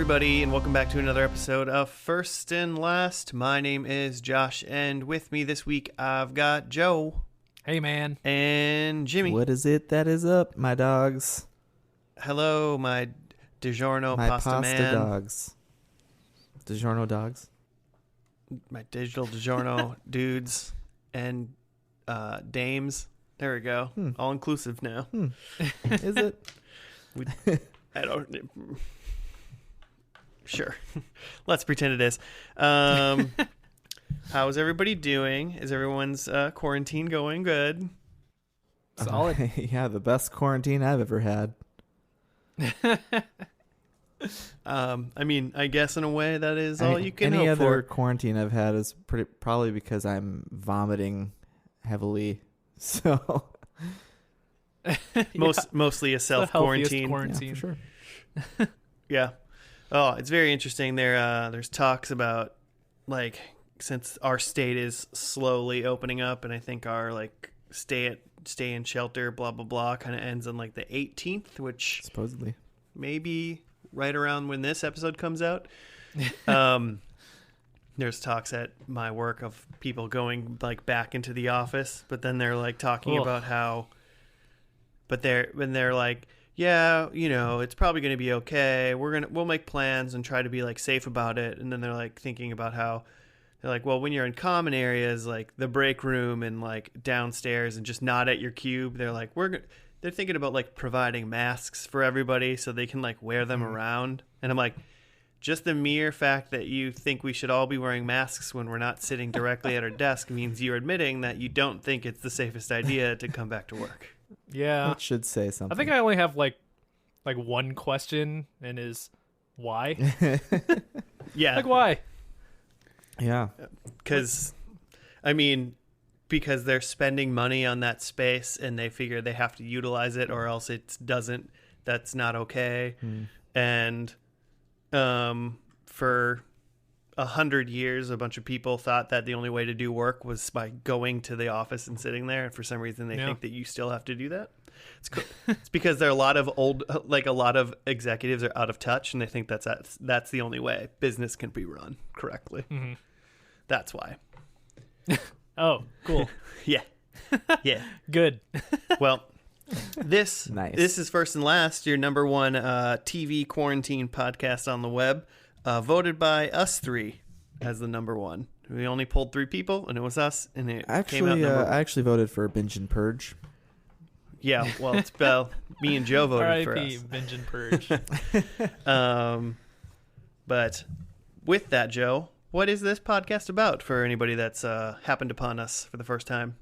everybody, and welcome back to another episode of First and Last. My name is Josh, and with me this week I've got Joe. Hey, man. And Jimmy. What is it that is up, my dogs? Hello, my DiGiorno my pasta man. dogs. DiGiorno dogs? My digital DiGiorno dudes and dames. There we go. All inclusive now. Is it? I don't... Sure. Let's pretend it is. How's everybody doing? Is everyone's quarantine going good? Solid. Yeah, the best quarantine I've ever had. I mean, I guess in a way that is all you can Any hope other for. quarantine I've had is probably because I'm vomiting heavily. So Mostly a self-quarantine. yeah, for sure. Yeah. Oh, it's very interesting. There's talks about, like, since our state is slowly opening up, and I think our, like, stay in shelter, blah, blah, blah, kind of ends on, like, the 18th, which Supposedly. maybe right around when this episode comes out. There's talks at my work of people going, like, back into the office, but then they're, like, talking about how, when they're like, yeah, you know, it's probably going to be okay. We'll make plans and try to be, like, safe about it. And then they're, like, thinking about how they're like, well, when you're in common areas, like the break room and, like, downstairs and just not at your cube, they're like, they're thinking about, like, providing masks for everybody so they can, like, wear them around. And I'm like, just the mere fact that you think we should all be wearing masks when we're not sitting directly at our desk means you're admitting that you don't think it's the safest idea to come back to work. Yeah. That should say something. I think I only have like one question, and is why? Yeah. Like, why? Yeah. Because they're spending money on that space and they figure they have to utilize it or else that's not okay. And for 100 years, a bunch of people thought that the only way to do work was by going to the office and sitting there. And for some reason, they think that you still have to do that. It's because there are a lot of executives are out of touch, and they think that's the only way business can be run correctly. Mm-hmm. That's why. Oh, cool. Yeah. Yeah. Good. Well, this Nice. is First and Last, your number one TV quarantine podcast on the web, voted by us three as the number one. We only pulled 3 people, and it was us, and it came out number one. I actually voted for Binge and Purge. Yeah, well, it's me and Joe voted for R.I.P. us. Binge and Purge. But with that, Joe, what is this podcast about for anybody that's happened upon us for the first time?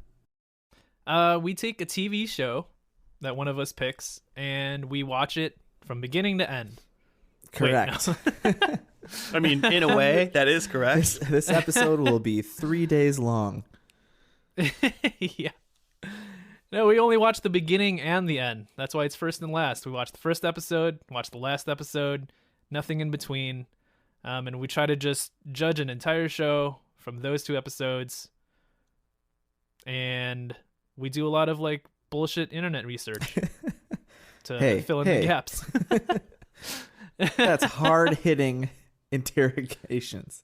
We take a TV show that one of us picks, and we watch it from beginning to end. Correct. Wait, no. I mean, in a way, that is correct. This episode will be 3 days long. Yeah. No, we only watch the beginning and the end. That's why it's First and Last. We watch the first episode, watch the last episode, nothing in between. And we try to just judge an entire show from those 2 episodes. And we do a lot of, like, bullshit internet research to fill in the gaps. That's hard-hitting interrogations.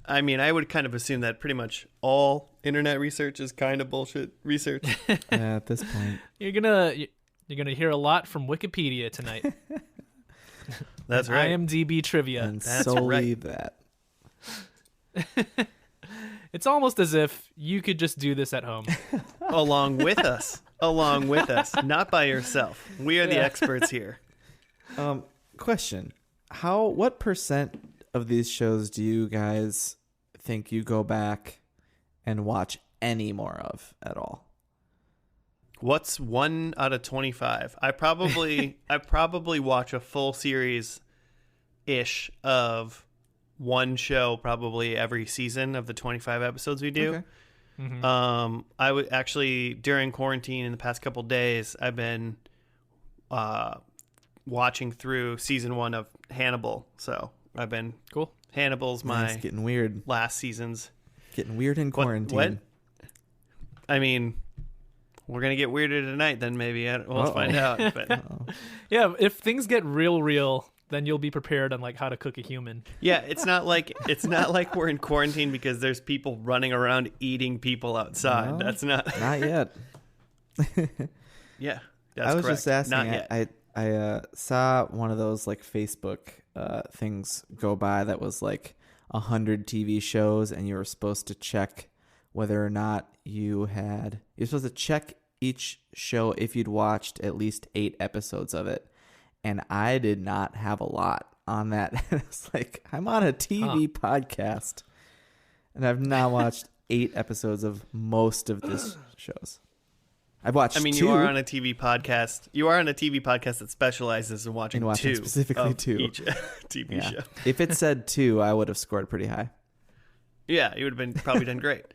I mean, I would kind of assume that pretty much all internet research is kind of bullshit research. At this point, You're gonna hear a lot from Wikipedia tonight. That's right. IMDb trivia. and That's solely right. that. It's almost as if you could just do this at home. Along with us, not by yourself. We are the experts here. Question: what percent of these shows do you guys think you go back and watch any more of at all? What's 1 out of 25? I probably watch a full series ish of one show probably every season of the 25 episodes we do. Okay. Mm-hmm. I would actually, during quarantine in the past couple days, I've been watching through season 1 of Hannibal. So I've been Cool. Hannibal's It's my getting weird. last season's. Getting weird in quarantine. What? I mean, we're gonna get weirder tonight. Then maybe we'll find out. But Yeah, if things get real, then you'll be prepared on like how to cook a human. Yeah, it's not like we're in quarantine because there's people running around eating people outside. No, That's not. Not yet. Yeah, that's I was correct. just asking. Not yet. I saw one of those like Facebook things go by that was like 100 TV shows, and you were supposed to check whether or not you're supposed to check each show if you'd watched at least 8 episodes of it. And I did not have a lot on that. It's like, I'm on a TV podcast, and I've not watched 8 episodes of most of this shows. I've watched 2. You are on a TV podcast. You are on a TV podcast that specializes in watching two specifically of 2 each TV show. If it said 2, I would have scored pretty high. Yeah, you would have been probably done great.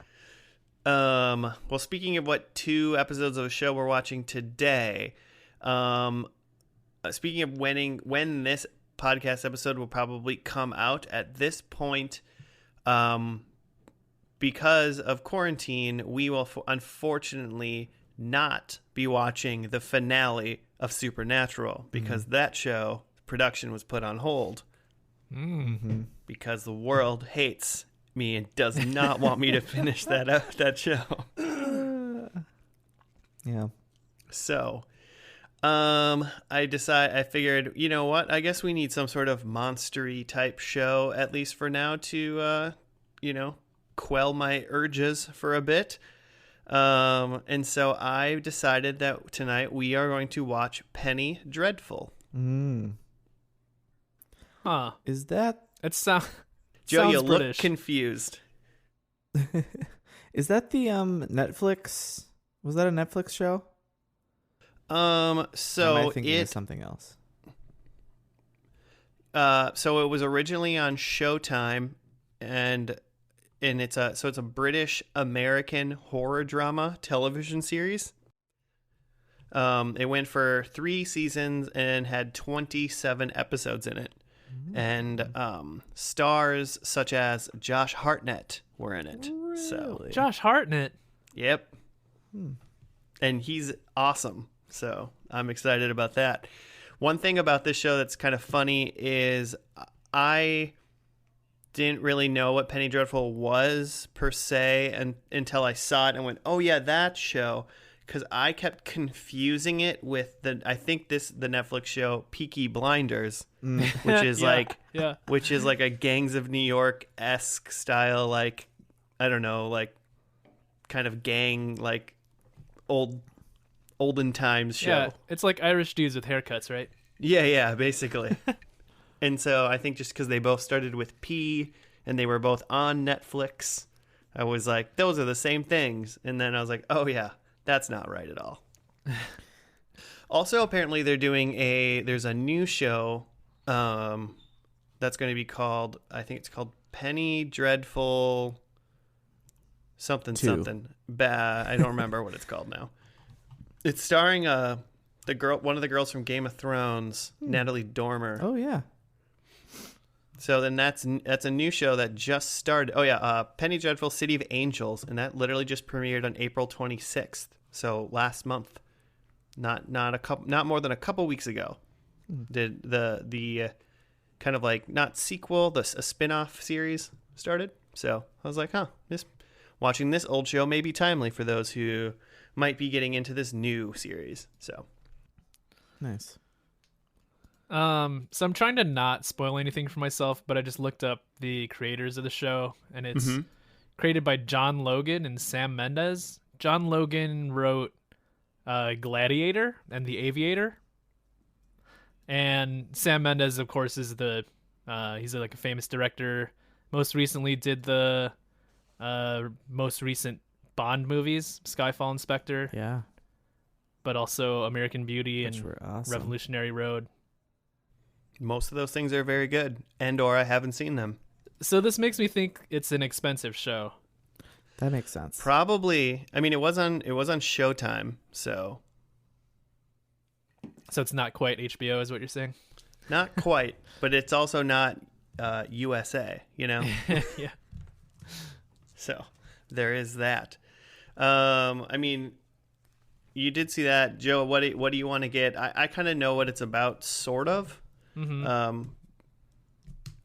Well, speaking of what 2 episodes of a show we're watching today, speaking of when this podcast episode will probably come out at this point, because of quarantine, we will unfortunately not be watching the finale of Supernatural because that show production was put on hold because the world hates me and does not want me to finish that show. Yeah. So, I figured, you know what? I guess we need some sort of monstery type show, at least for now, to, quell my urges for a bit. And so I decided that tonight we are going to watch Penny Dreadful. Huh. Is that... Joe, you British. look confused. Is that the Netflix... Was that a Netflix show? So am I thinking of something else? So it was originally on Showtime, and it's a British American horror drama television series. It went for 3 seasons and had 27 episodes in it, and stars such as Josh Hartnett were in it. Really? So Josh Hartnett. Yep. And he's awesome. So I'm excited about that. One thing about this show that's kind of funny is I didn't really know what Penny Dreadful was per se until I saw it and went, oh yeah, that show. Because I kept confusing it with the Netflix show Peaky Blinders, which is which is like a Gangs of New York-esque style, like, I don't know, like kind of gang, like olden times show. Yeah, it's like Irish dudes with haircuts, right? Yeah, basically. And so I think just because they both started with P and they were both on Netflix, I was like, those are the same things. And then I was like, oh yeah, that's not right at all. Also, apparently they're doing there's a new show that's going to be called, I think it's called Penny Dreadful something. I don't remember what it's called now. It's starring one of the girls from Game of Thrones, Natalie Dormer. Oh yeah. So then that's a new show that just started. Oh yeah, Penny Dreadful City of Angels, and that literally just premiered on April 26th. So last month, not more than a couple weeks ago, did the kind of like not sequel, a spin-off series started. So I was like, watching this old show may be timely for those who might be getting into this new series. So nice. So I'm trying to not spoil anything for myself, but I just looked up the creators of the show, and it's created by John Logan and Sam Mendes. John Logan wrote Gladiator and The Aviator, and Sam Mendes, of course, is he's like a famous director. Most recently did the most recent Bond movies, Skyfall and Spectre. Yeah. But also American Beauty Which and were awesome. Revolutionary Road. Most of those things are very good, or I haven't seen them. So this makes me think it's an expensive show. That makes sense. Probably. I mean, it was on Showtime, so it's not quite HBO, is what you're saying? not quite, but it's also not USA, Yeah. So there is that. I mean, you did see that, Joe. What do you want to get? I kind of know what it's about, sort of. Mm-hmm.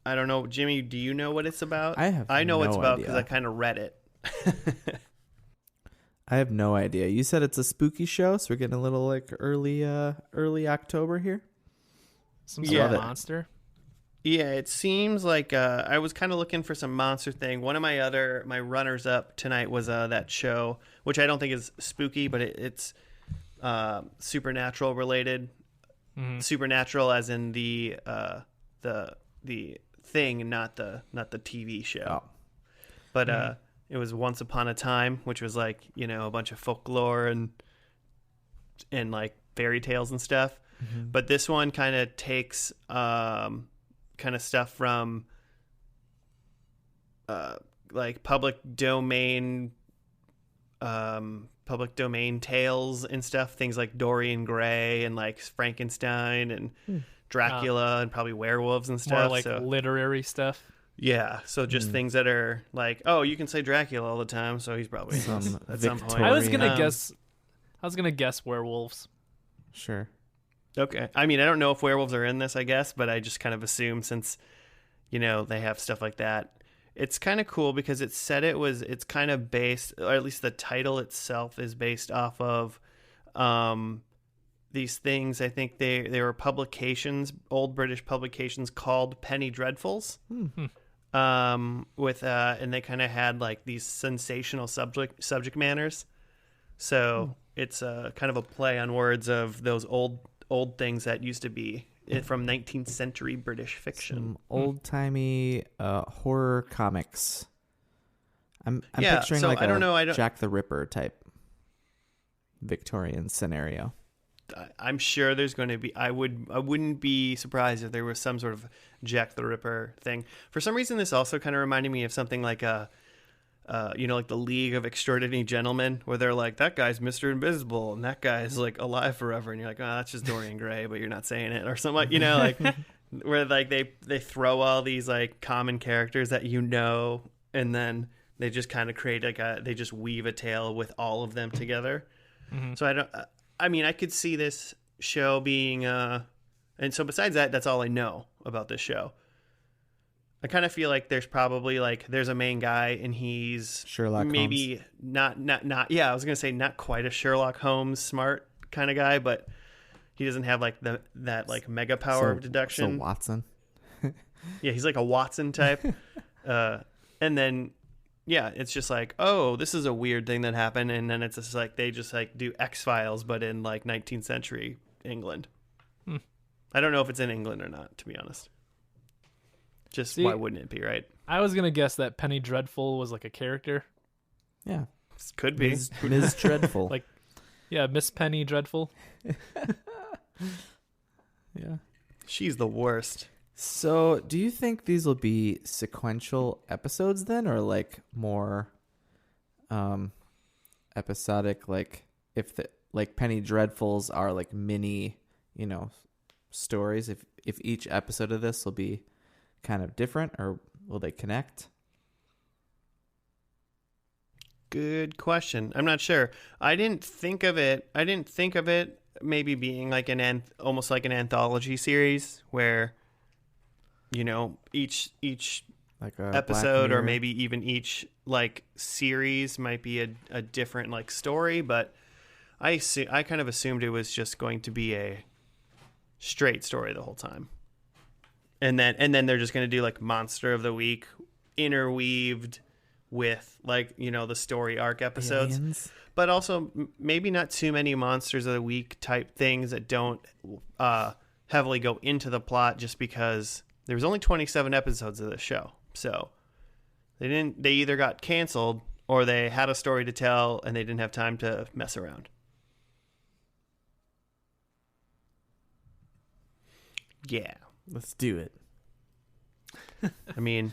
I don't know, Jimmy. Do you know what it's about? I know what it's no about idea. because I kind of read it. I have no idea. You said it's a spooky show, so we're getting a little like early October here. Some sort of Yeah. monster. Yeah, it seems like I was kind of looking for some monster thing. One of my runners up tonight was that show, which I don't think is spooky, but it's supernatural related. Mm-hmm. Supernatural, as in the thing, not the TV show. Oh. But it was Once Upon a Time, which was like, you know, a bunch of folklore and like fairy tales and stuff. Mm-hmm. But this one kind of takes kind of stuff from like public domain tales and stuff, things like Dorian Gray and like Frankenstein and Dracula and probably werewolves and stuff. More like literary stuff. Yeah, so just things that are like, oh, you can say Dracula all the time, so he's probably at some point. I was gonna guess werewolves. Sure. Okay. I mean, I don't know if werewolves are in this, I guess, but I just kind of assume since, you know, they have stuff like that. It's kind of cool because it said it's kind of based, or at least the title itself is based off of these things. I think they were publications, old British publications called Penny Dreadfuls. Mm-hmm. And they kind of had like these sensational subject matters. So it's kind of a play on words of those old things that used to be from 19th century British fiction. Some old-timey horror comics. I'm Yeah, picturing so like I don't know, Jack the Ripper type Victorian scenario. I'm sure there's going to be. I wouldn't be surprised if there was some sort of Jack the Ripper thing. For some reason, this also kind of reminded me of something like like the League of Extraordinary Gentlemen, where they're like, that guy's Mr. Invisible and that guy's like alive forever, and you're like, oh, that's just Dorian Gray, but you're not saying it, or something like, you know, like where like they throw all these like common characters that you know, and then they just kind of create they just weave a tale with all of them together. Mm-hmm. So I could see this show being, and so besides that, that's all I know about this show. I kind of feel like there's probably like, there's a main guy and he's Sherlock maybe Holmes. not. Yeah, I was going to say not quite a Sherlock Holmes smart kind of guy, but he doesn't have like that like mega power of deduction. So Watson. Yeah, he's like a Watson type. And then, yeah, it's just like, oh, this is a weird thing that happened. And then it's just like, they just like do X-Files, but in like 19th century England. I don't know if it's in England or not, to be honest. Just why wouldn't it be, right? I was gonna guess that Penny Dreadful was like a character. Yeah. Could be. Ms. Dreadful. Like, yeah, Miss Penny Dreadful. Yeah. She's the worst. So, do you think these will be sequential episodes then, or like more episodic? Like, if the like Penny Dreadfuls are like mini, you know, stories. If each episode of this will be kind of different, or will they connect? Good question. I'm not sure. I didn't think of it maybe being like almost like an anthology series where, you know, each Like a episode or maybe even each like series might be a different like story, but I kind of assumed it was just going to be a straight story the whole time. And then they're just going to do like Monster of the Week interweaved with like, you know, the story arc episodes. Aliens? But also maybe not too many Monsters of the Week type things that don't heavily go into the plot, just because there was only 27 episodes of this show. So they either got canceled or they had a story to tell and they didn't have time to mess around. Yeah. Let's do it. I mean,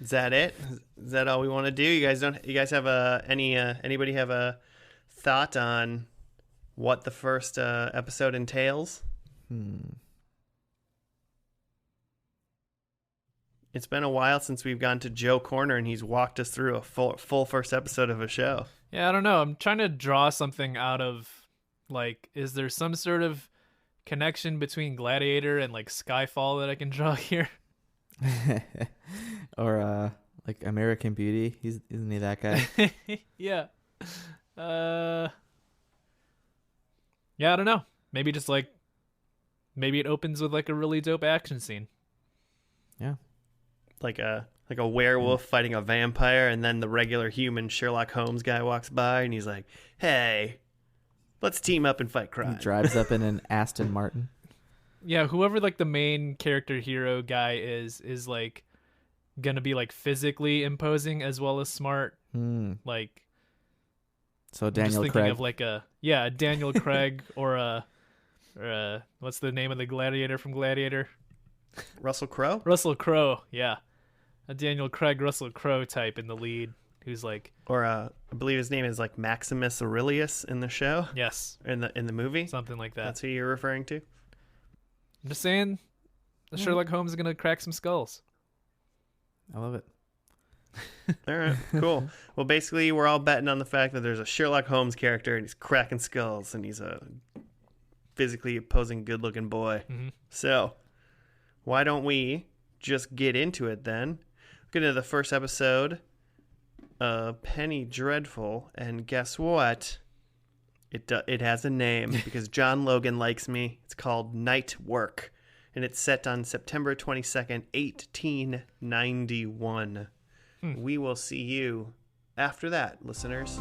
is that it? Is that all we want to do? You guys have anybody have a thought on what the first episode entails? It's been a while since we've gone to Joe Corner and he's walked us through a full first episode of a show. Yeah, I don't know. I'm trying to draw something out of, like, is there some sort of connection between Gladiator and like Skyfall that I can draw here. Or like American Beauty. Isn't he that guy? Yeah. Yeah, I don't know. Maybe just like maybe it opens with like a really dope action scene. Yeah. Like a werewolf fighting a vampire, and then the regular human Sherlock Holmes guy walks by, and he's like, "Hey, let's team up and fight crime." He drives up in an Aston Martin. Yeah, whoever like the main character hero guy is like gonna be like physically imposing as well as smart. Like, so I'm just Daniel thinking Craig. of like a Daniel Craig or a what's the name of the gladiator from Gladiator? Russell Crowe? Russell Crowe, yeah. A Daniel Craig, Russell Crowe type in the lead who's like... Or I believe his name is like Maximus Aurelius in the show. Yes. In the movie. Something like that. That's who you're referring to? I'm just saying Sherlock Holmes is going to crack some skulls. I love it. All right, cool. Well, basically, we're all betting on the fact that there's a Sherlock Holmes character, and he's cracking skulls, and he's a physically opposing good-looking boy. Mm-hmm. So, why don't we just get into it then? Get into the first episode, Penny Dreadful, and guess what? It has a name because John Logan likes me. It's called Night Work, and it's set on September 22nd, 1891. We will see you after that, listeners.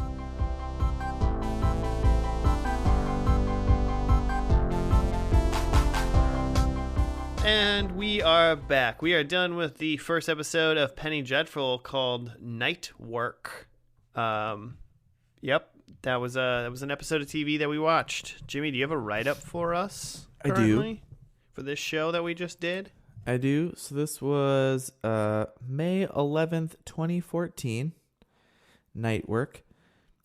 And we are back. We are done with the first episode of Penny Dreadful called Night Work. Yep, that was an episode of TV that we watched. Jimmy, do you have a write-up for us currently for this show that we just did? I do. So this was May 11th, 2014, Night Work.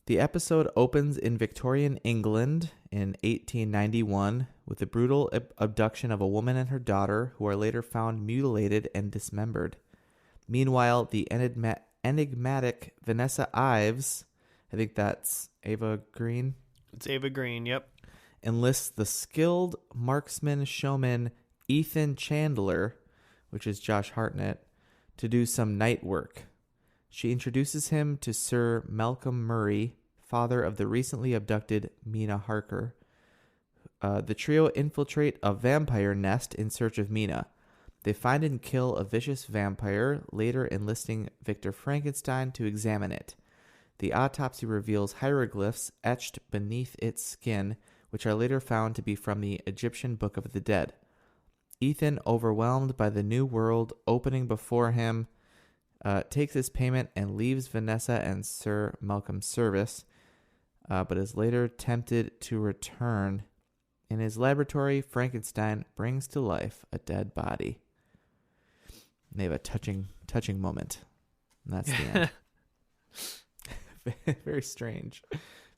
The episode opens in Victorian England in 1891 with the brutal abduction of a woman and her daughter who are later found mutilated and dismembered. Meanwhile, the enigmatic Vanessa Ives, I think that's Ava Green. It's Ava Green, yep. Enlists the skilled marksman showman Ethan Chandler, which is Josh Hartnett, to do some night work. She introduces him to Sir Malcolm Murray, father of the recently abducted Mina Harker. The trio infiltrate a vampire nest in search of Mina. They find and kill a vicious vampire, later enlisting Victor Frankenstein to examine it. The autopsy reveals hieroglyphs etched beneath its skin, which are later found to be from the Egyptian Book of the Dead. Ethan, overwhelmed by the new world opening before him, takes his payment and leaves Vanessa and Sir Malcolm's service, but is later tempted to return. In his laboratory, Frankenstein brings to life a dead body. And they have a touching moment. And that's the end. Very strange.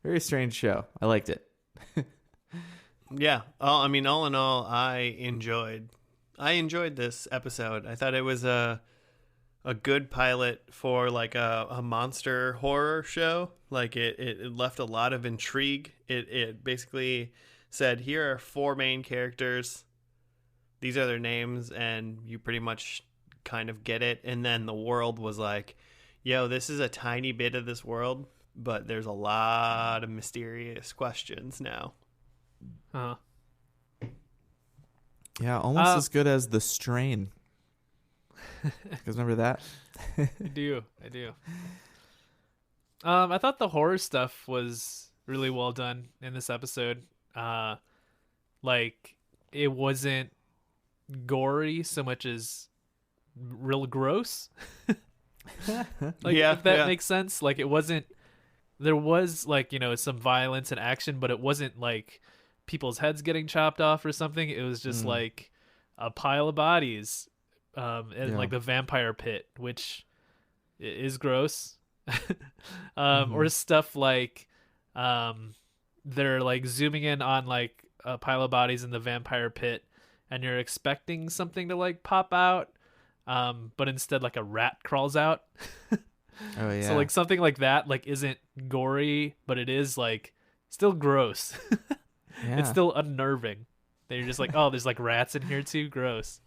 Very strange show. I liked it. Yeah. All in all, I enjoyed this episode. I thought it was a good pilot for like a monster horror show. Like it left a lot of intrigue. It basically said, here are four main characters. These are their names, and you pretty much kind of get it. And then the world was like, yo, this is a tiny bit of this world, but there's a lot of mysterious questions now. Uh-huh. Yeah, almost as good as The Strain. You guys remember that? I do. I thought the horror stuff was really well done in this episode. Like, it wasn't gory so much as real gross. Like, if that makes sense. Like, it wasn't, there was like, some violence and action, but it wasn't like people's heads getting chopped off or something. It was just like a pile of bodies in like the vampire pit, which is gross. Or stuff like they're like zooming in on like a pile of bodies in the vampire pit, and you're expecting something to like pop out, but instead like a rat crawls out. Oh yeah. So like something like that like isn't gory, but it is like still gross. Yeah. It's still unnerving. They're just like, oh, there's like rats in here too. Gross.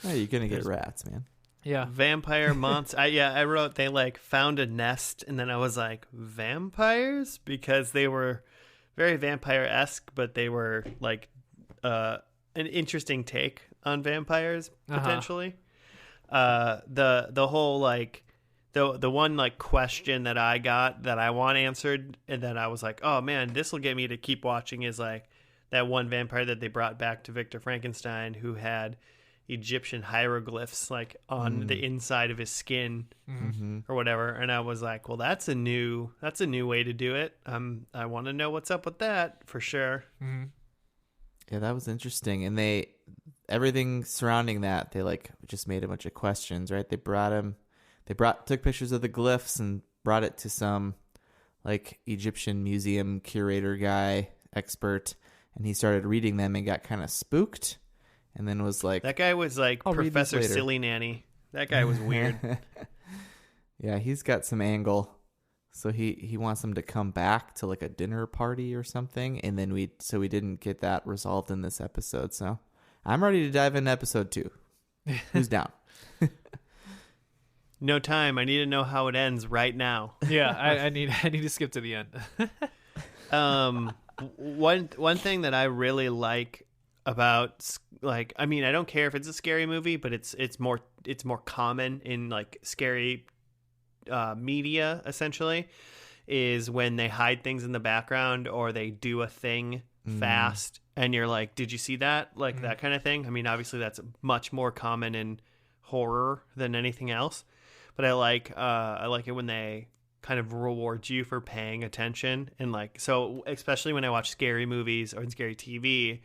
Oh, you're gonna get rats, man. Yeah. Vampire monster. I wrote they like found a nest, and then I was like, vampires? Because they were very vampire-esque, but they were like an interesting take on vampires, potentially. The whole like the one like question that I got that I want answered, and then I was like, oh man, this will get me to keep watching, is like that one vampire that they brought back to Victor Frankenstein who had Egyptian hieroglyphs like on the inside of his skin or whatever, and I was like, well, that's a new way to do it. I want to know what's up with that for sure. Yeah, that was interesting. And everything surrounding that, they like just made a bunch of questions, right? Took pictures of the glyphs and brought it to some like Egyptian museum curator guy, expert, and he started reading them and got kind of spooked. And then was like... That guy was like Professor Silly Nanny. That guy was weird. Yeah, he's got some angle. So he wants them to come back to like a dinner party or something. And then we didn't get that resolved in this episode. So I'm ready to dive into episode 2. Who's down? No time. I need to know how it ends right now. Yeah, I need to skip to the end. One thing that I really like about, like, I mean, I don't care if it's a scary movie, but it's more common in like scary media, essentially, is when they hide things in the background or they do a thing fast and you're like, did you see that? Like that kind of thing. I mean, obviously that's much more common in horror than anything else, but I like it when they kind of reward you for paying attention. And like, so especially when I watch scary movies or in scary TV,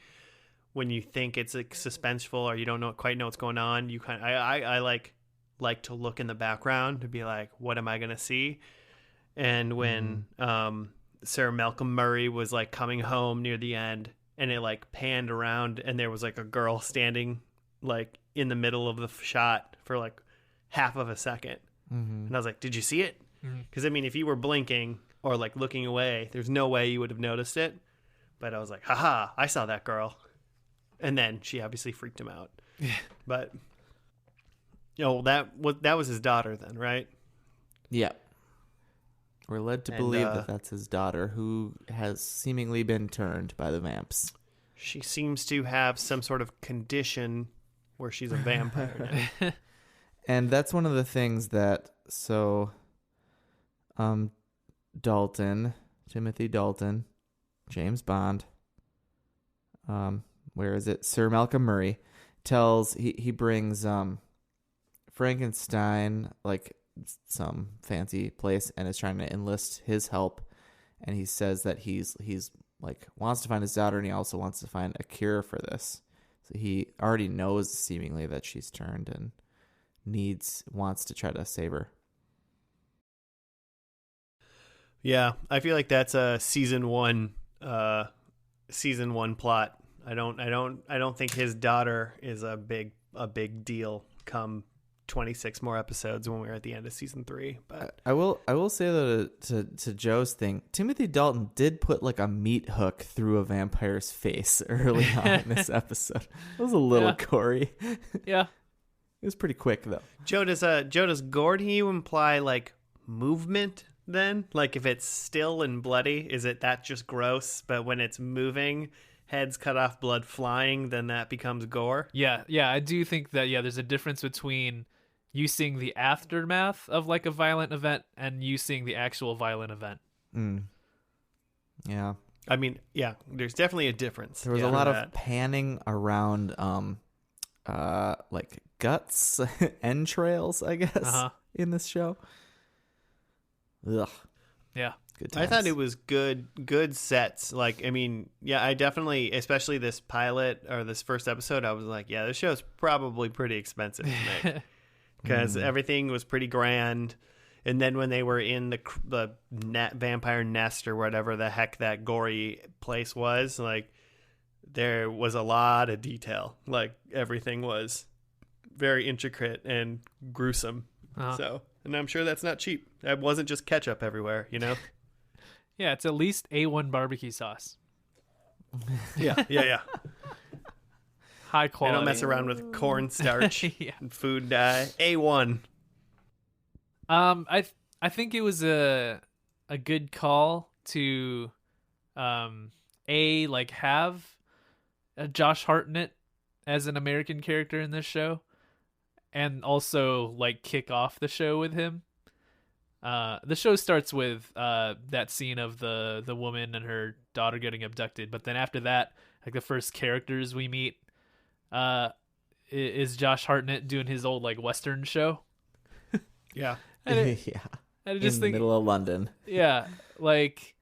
when you think it's like suspenseful or you don't quite know what's going on, you kind of, I like to look in the background to be like, what am I going to see? And when Sarah Malcolm Murray was like coming home near the end and it like panned around and there was like a girl standing like in the middle of the shot for like half of a second. And I was like, did you see it? Because I mean, if you were blinking or like looking away, there's no way you would have noticed it. But I was like, haha, I saw that girl. And then she obviously freaked him out. But that was his daughter then, right? Yeah. We're led to believe that that's his daughter, who has seemingly been turned by the vamps. She seems to have some sort of condition where she's a vampire now. And that's one of the things that, Timothy Dalton, James Bond, where is it? Sir Malcolm Murray he brings Frankenstein like some fancy place and is trying to enlist his help, and he says that he's like wants to find his daughter and he also wants to find a cure for this. So he already knows seemingly that she's turned and wants to try to save her. Yeah, I feel like that's a season one plot. I don't think his daughter is a big deal come 26 more episodes when we're at the end of season 3. But I will say though to Joe's thing, Timothy Dalton did put like a meat hook through a vampire's face early on in this episode. It was a little gory. Yeah. It was pretty quick though. Joe, does gore to you imply like movement then? Like if it's still and bloody, is it that just gross? But when it's moving, heads cut off, blood flying, then that becomes gore? Yeah, I do think that, there's a difference between you seeing the aftermath of like a violent event and you seeing the actual violent event. Yeah. I mean, yeah, there's definitely a difference. There was a lot of panning around like guts, entrails, I guess, in this show. Ugh. Yeah. Good times. I thought it was good sets. Like, I mean, yeah, I definitely, especially this pilot or this first episode, I was like, yeah, this show's probably pretty expensive to make because everything was pretty grand. And then when they were in the vampire nest or whatever the heck that gory place was, like, there was a lot of detail. Like, everything was very intricate and gruesome. So, and I'm sure that's not cheap. It wasn't just ketchup everywhere, you know? Yeah, it's at least A1 barbecue sauce. Yeah. High They quality. don't mess around with cornstarch Yeah. and food dye. A1. I think it was a good call to like have Josh Hartnett as an American character in this show, and also like kick off the show with him. The show starts with that scene of the woman and her daughter getting abducted, but then after that, like the first characters we meet is Josh Hartnett doing his old like Western show. Yeah. Yeah. I just In the think, middle of London. yeah, like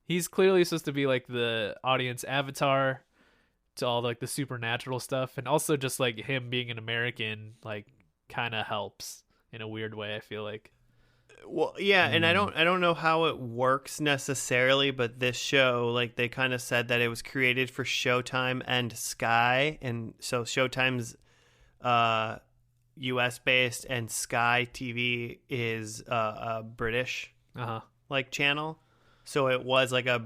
he's clearly supposed to be like the audience avatar to all like the supernatural stuff, and also just like him being an American like kind of helps in a weird way, I feel like. Well, yeah, and I don't know how it works necessarily, but this show, like they kind of said that it was created for Showtime and Sky, and so Showtime's US based and Sky TV is a British like channel. So it was like a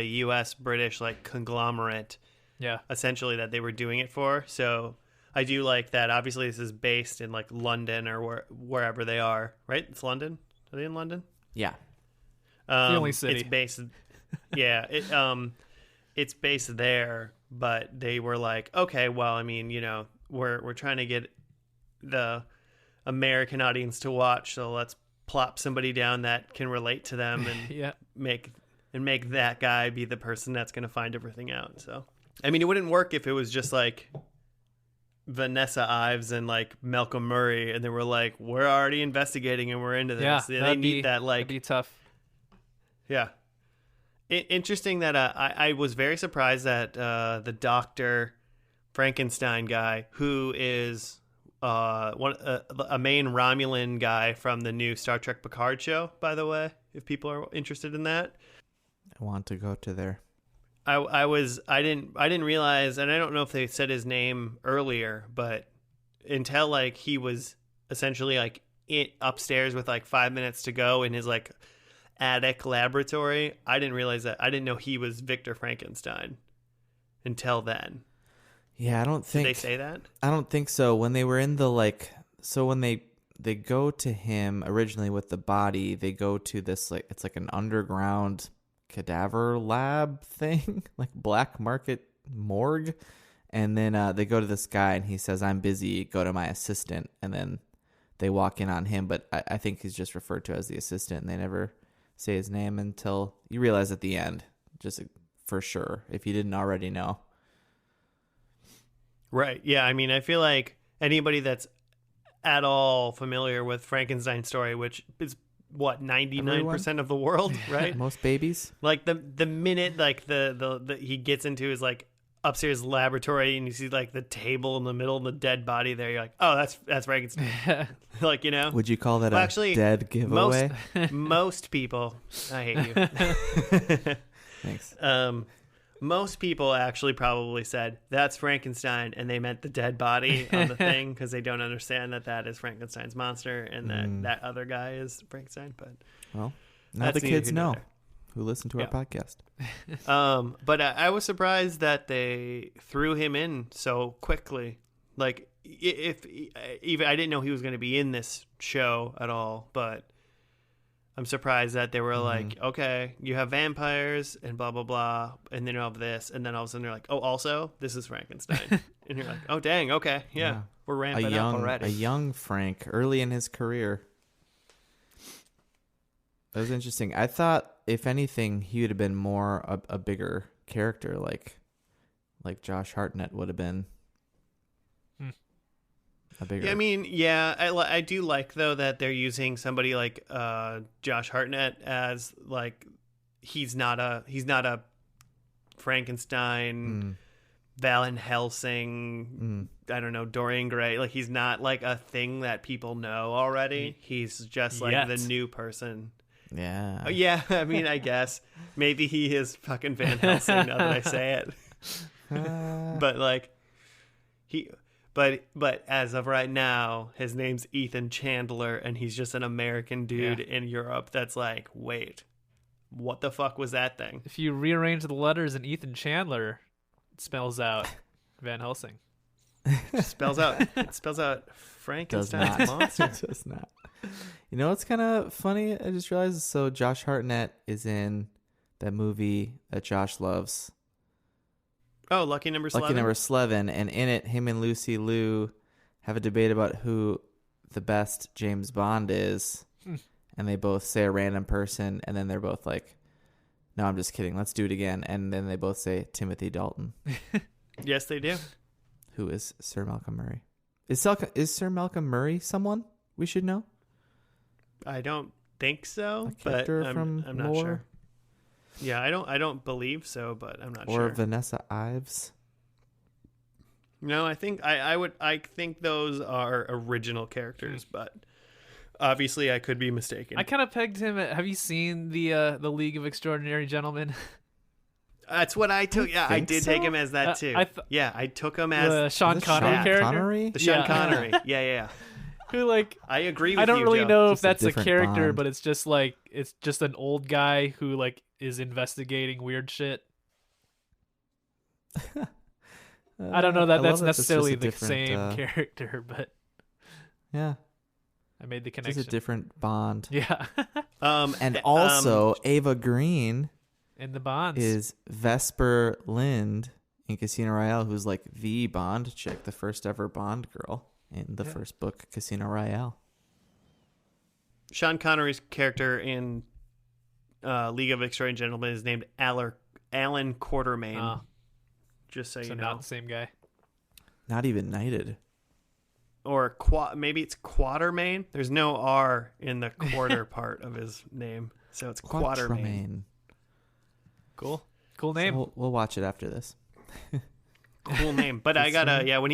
US British like conglomerate, Yeah. essentially, that they were doing it for. So I do like that. Obviously, this is based in like London or wherever they are, right? It's London. Are they in London? Yeah. The only city. It's based. Yeah. It's based there, but they were like, okay, well, I mean, you know, we're trying to get the American audience to watch, so let's plop somebody down that can relate to them and Yeah. make that guy be the person that's going to find everything out. So, I mean, it wouldn't work if it was just like Vanessa Ives and like Malcolm Murray, and they were like, we're already investigating and we're into this. Yeah, They that'd need be, that, like, that'd be tough. yeah. Interesting that I was very surprised that the Dr. Frankenstein guy, who is a main Romulan guy from the new Star Trek Picard show, by the way, if people are interested in that. I want to go to there. I didn't realize, and I don't know if they said his name earlier, but until like he was essentially like upstairs with like 5 minutes to go in his like attic laboratory, I didn't realize that. I didn't know he was Victor Frankenstein until then. Yeah, I don't think Did they say that? I don't think so. When they were in the when they go to him originally with the body, they go to this like it's like an underground cadaver lab thing, like black market morgue, and then they go to this guy and he says, "I'm busy, go to my assistant," and then they walk in on him, but I think he's just referred to as the assistant, and they never say his name until you realize at the end, just for sure, if you didn't already know. Right. Yeah. I mean, I feel like anybody that's at all familiar with Frankenstein's story, which is what 99% of the world, right? Most babies. Like the minute like the he gets into his like upstairs laboratory and you see like the table in the middle of the dead body there, you're like, oh, that's Frankenstein. Like, you know. Would you call that actually, dead giveaway? Most people, I hate you. Thanks. Most people actually probably said that's Frankenstein, and they meant the dead body on the thing because they don't understand that is Frankenstein's monster and that other guy is Frankenstein. But well, now that's the kids know who listen to our podcast. But I was surprised that they threw him in so quickly. Like, if even I didn't know he was going to be in this show at all, but I'm surprised that they were like, okay, you have vampires and blah, blah, blah, and then you have this, and then all of a sudden they're like, oh, also, this is Frankenstein. And you're like, oh, dang, okay, yeah. We're ramping up already. A young Frank, early in his career. That was interesting. I thought, if anything, he would have been more a bigger character, like Josh Hartnett would have been. Yeah, I mean, yeah, I do like though that they're using somebody like Josh Hartnett as like he's not a Frankenstein, Van Helsing, I don't know, Dorian Gray. Like he's not like a thing that people know already. He's just like the new person. Yeah. Oh, yeah, I mean, I guess maybe he is fucking Van Helsing now that I say it. But like But as of right now, his name's Ethan Chandler, and he's just an American dude in Europe that's like, wait, what the fuck was that thing? If you rearrange the letters in Ethan Chandler, it spells out Van Helsing. It spells out Frankenstein's monster. It does not. You know what's kind of funny? I just realized. So Josh Hartnett is in that movie that Josh loves. Oh, Lucky Number 11? Lucky Number 11. And in it, him and Lucy Liu have a debate about who the best James Bond is. And they both say a random person. And then they're both like, no, I'm just kidding. Let's do it again. And then they both say Timothy Dalton. Yes, they do. Who is Sir Malcolm Murray? Is Sir Malcolm Murray someone we should know? I don't think so, A but character I'm from not lore? sure. Yeah, I don't believe so, but I'm not Or sure. Vanessa Ives? No, I think I think those are original characters, but obviously I could be mistaken. I kind of pegged him at, have you seen the League of Extraordinary Gentlemen? That's what I took. Yeah, I did take him as that too. I took him as The Sean Is it Connery Sean character. Connery? the Sean Yeah. Connery. Yeah. Who like I agree with you. I don't really Joe. know if Just a that's a different character, Bond. but it's just an old guy who like is investigating weird shit. I don't know that that's necessarily the same character, but Yeah, I made the it's connection. a different Bond. Yeah. And also, Ava Green In the Bonds. is Vesper Lind in Casino Royale, who's like the Bond chick, the first ever Bond girl in the first book, Casino Royale. Sean Connery's character in League of Extraordinary Gentlemen is named Alan Quartermain. Just so you know. Not the same guy. Not even knighted. Or maybe it's Quatermain. There's no R in the quarter part of his name, so it's Quatermain. Cool name. So we'll watch it after this. Cool name. But I gotta when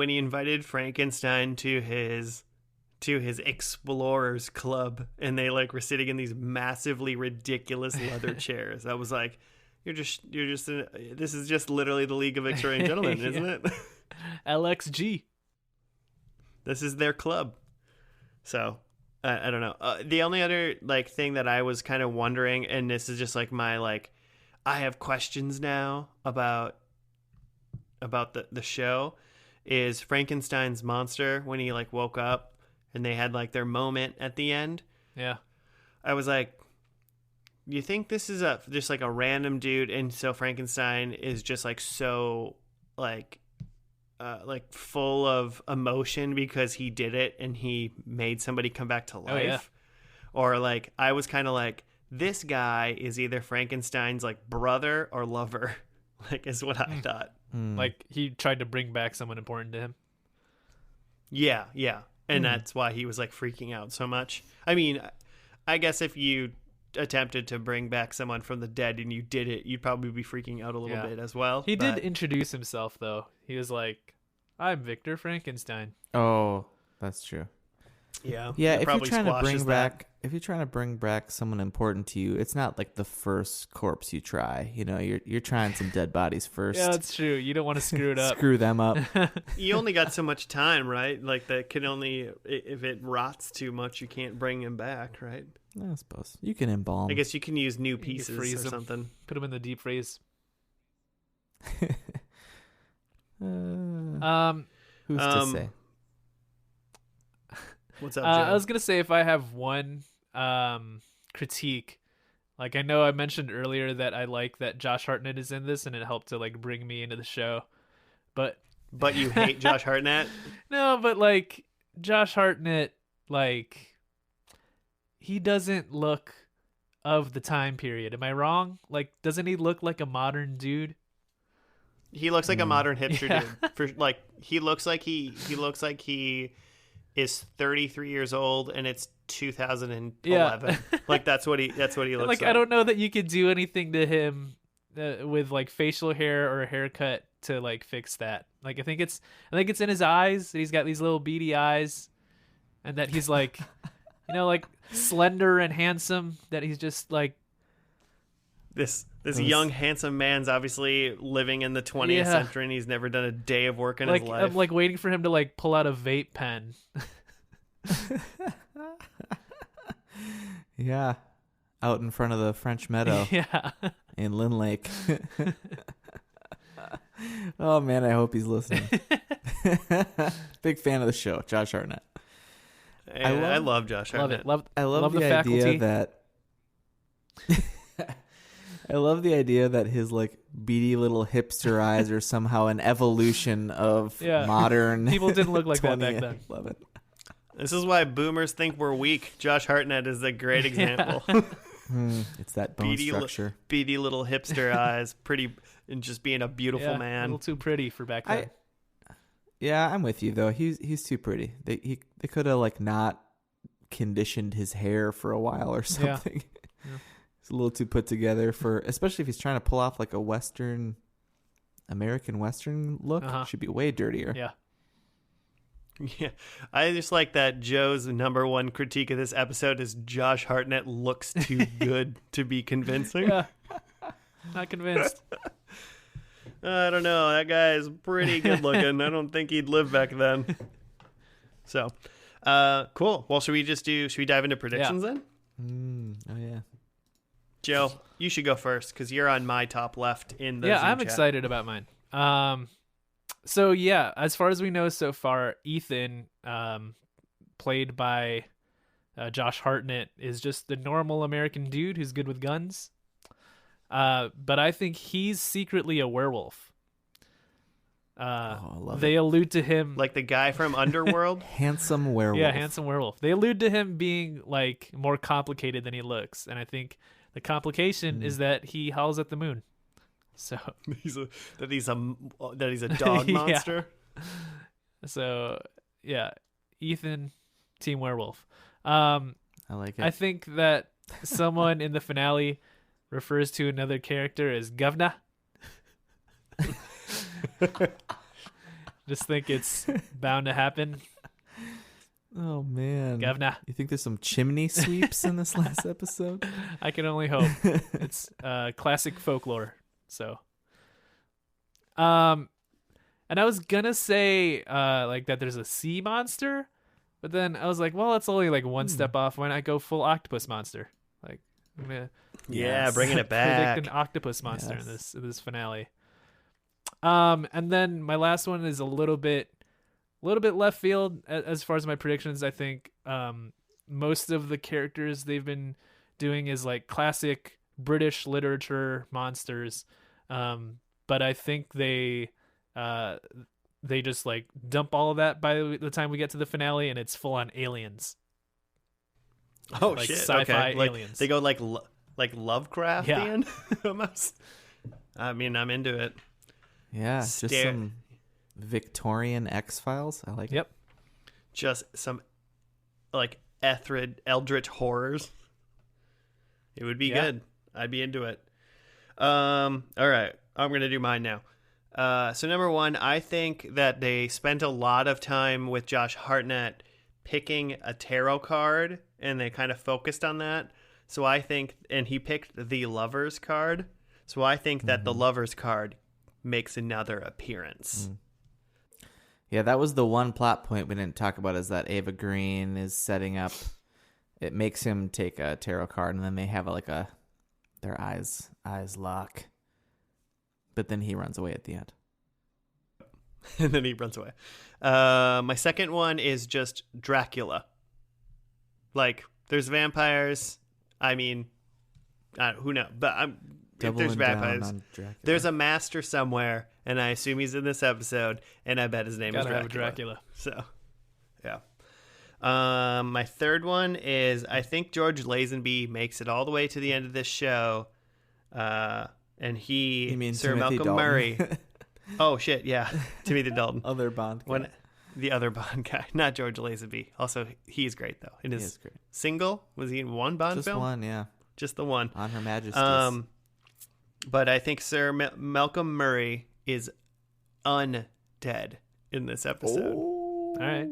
he invited Frankenstein to his explorers club, and they like were sitting in these massively ridiculous leather chairs. I was like, this is just literally the League of Extraordinary Gentlemen, isn't it? LXG. This is their club. So I don't know. The only other like thing that I was kind of wondering, and this is just like my like, I have questions now about the show, is Frankenstein's monster when he like woke up and they had like their moment at the end. Yeah. I was like, you think this is just like a random dude, and so Frankenstein is just like so like full of emotion because he did it and he made somebody come back to life? Oh, yeah. Or like I was kind of like, this guy is either Frankenstein's like brother or lover, like is what I thought. Like he tried to bring back someone important to him. Yeah, and that's why he was like freaking out so much. I mean, I guess if you attempted to bring back someone from the dead and you did it, you'd probably be freaking out a little bit as well. He did introduce himself though. He was like, "I'm Victor Frankenstein." Oh, that's true. Yeah. Yeah, it if you're probably trying to squashes bring back someone important to you, it's not like the first corpse you try. You know, you're trying some dead bodies first. Yeah, that's true. You don't want to screw it up. Screw them up. You only got so much time, right? Like that can only, if it rots too much, you can't bring him back, right? I suppose you can embalm. I guess you can use new You can pieces freeze or them. something. Put him in the deep freeze. Who's Um, to say? What's up, Joe? I was gonna say if I have one critique, like I know I mentioned earlier that I like that Josh Hartnett is in this and it helped to like bring me into the show, but you hate Josh Hartnett? no, but like Josh Hartnett, like he doesn't look of the time period. Am I wrong? Like, doesn't he look like a modern dude? He looks like a modern hipster Yeah. dude. For like, he looks like he is 33 years old, and it's 2011. Yeah. Like that's what he looks like. I don't know that you could do anything to him with like facial hair or a haircut to like fix that. Like I think it's in his eyes. He's got these little beady eyes, and that he's like, you know, like slender and handsome. That he's just like This young handsome man's obviously living in the 20th century, and he's never done a day of work in like his life. I'm like waiting for him to like pull out a vape pen. Yeah. out in front of the French Meadow Yeah. in Lynn Lake. Oh man, I hope he's listening. Big fan of the show, Josh Hartnett. I love Josh Hartnett. I love the faculty. idea that I love the idea that his like beady little hipster eyes are somehow an evolution of modern. People didn't look like that back then. 2011. This is why boomers think we're weak. Josh Hartnett is a great example. It's that bone structure. Beady little hipster eyes, pretty, and just being a beautiful A man. little too pretty for back then. Yeah, I'm with you though. He's too pretty. They could have like not conditioned his hair for a while or something. Yeah. He's a little too put together for, especially if he's trying to pull off like a American Western look. Should be way dirtier. Yeah. Yeah, I just like that Joe's number one critique of this episode is Josh Hartnett looks too good to be convincing. Yeah. Not convinced. I don't know. That guy is pretty good looking. I don't think he'd live back then. So, cool. Well, should we dive into predictions then? Oh, yeah. Joe, you should go first because you're on my top left in the Yeah, Zoom I'm chat. excited about mine. So yeah, as far as we know so far, Ethan, played by Josh Hartnett, is just the normal American dude who's good with guns. But I think he's secretly a werewolf. I love They allude to him Like the guy from Underworld. handsome werewolf. Yeah, handsome werewolf. They allude to him being like more complicated than he looks, and I think the complication is that he howls at the moon. So he's a dog monster. So yeah, Ethan, team werewolf. I like it. I think that someone in the finale refers to another character as Govna. Just think it's bound to happen. Oh man, Govna. You think there's some chimney sweeps in this last episode? I can only hope. It's classic folklore. So, and I was gonna say like that there's a sea monster, but then I was like, well, it's only like one step off. Why not go full octopus monster? Like, I'm gonna Bringing it back. predict an octopus monster in this finale. And then my last one is a little bit left field as far as my predictions. I think most of the characters they've been doing is like classic British literature monsters, but I think they just like dump all of that by the time we get to the finale, and it's full on aliens. Oh like shit! Sci-fi okay. aliens. They go like Lovecraftian. Yeah. Almost. I mean, I'm into it. Yeah, just some Victorian X-Files. I like it. Yep. Just some like eldritch horrors. It would be good. I'd be into it. All right, I'm gonna do mine now. So number one, I think that they spent a lot of time with Josh Hartnett picking a tarot card, and they kind of focused on that. So I think, and he picked the Lover's card. So I think that the Lover's card makes another appearance. Yeah, that was the one plot point we didn't talk about, is that Ava Green is setting up. It makes him take a tarot card, and then they have their eyes lock. But then he runs away at the end. And then he runs away. My second one is just Dracula. Like, there's vampires. I mean, who knows? But if there's vampires, there's a master somewhere, and I assume he's in this episode, and I bet his name is Dracula. So, yeah. My third one is, I think George Lazenby makes it all the way to the end of this show, and You mean Sir Timothy Malcolm Dalton? Murray. Oh shit, yeah, Timothy Dalton. Other Bond guy. The other Bond guy, not George Lazenby. Also, he's great though. In his great. single, was he in one Bond Just film? one, yeah. Just the one. On Her Majesty's. But I think Sir Malcolm Murray is undead in this episode. All right.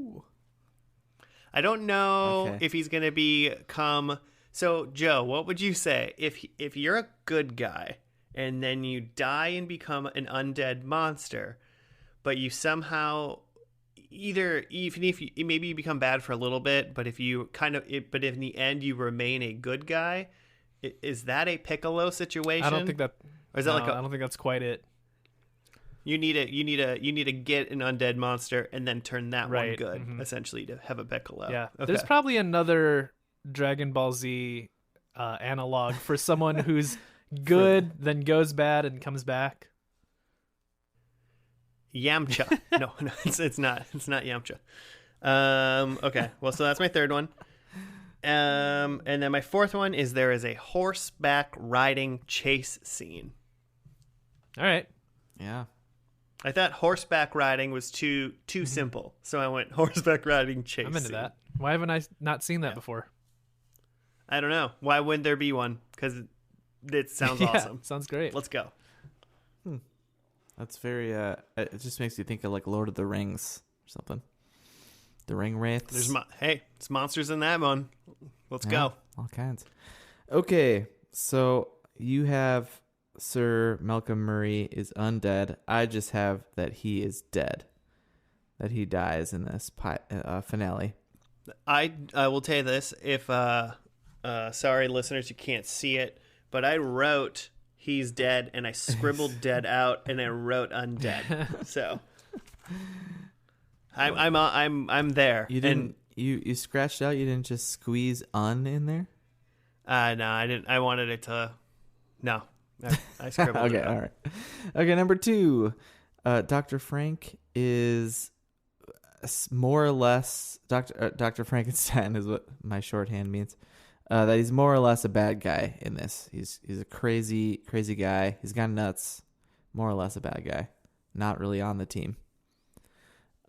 I don't know if he's going to become... So, Joe, what would you say? If you're a good guy and then you die and become an undead monster, but you somehow... even if maybe you become bad for a little bit, but if in the end you remain a good guy, Is that a Piccolo situation? I don't think that. Or is that I don't think that's quite it. You need to get an undead monster and then turn that one Right. good, Mhm. essentially, to have a Piccolo. Yeah. Okay. There's probably another Dragon Ball Z analog for someone who's good, then goes bad and comes back. Yamcha. No, it's not. It's not Yamcha. Okay. Well, so that's my third one. And then my fourth one is there is a horseback riding chase scene. All right. Yeah. I thought horseback riding was too simple, so I went horseback riding chase. I'm into scene. that. Why haven't I not seen that before? I don't know. Why wouldn't there be one? Because it sounds Yeah, awesome. Sounds great. Let's go. That's very. It just makes you think of like Lord of the Rings or something. The ring wraiths. It's monsters in that one. Let's go. All kinds. Okay, so you have Sir Malcolm Murray is undead. I just have that he is dead. That he dies in this finale. I will tell you this. If sorry, listeners, you can't see it, but I wrote he's dead, and I scribbled dead out, and I wrote undead. So I'm there. You didn't. You scratched out. You didn't just squeeze in there. No, I didn't. I wanted it to. No, I scribbled Okay, it out. all right. Okay, number 2. Dr. Frank is more or less Dr. Frankenstein is what my shorthand means. That he's more or less a bad guy in this. He's a crazy guy. He's got nuts. More or less a bad guy. Not really on the team.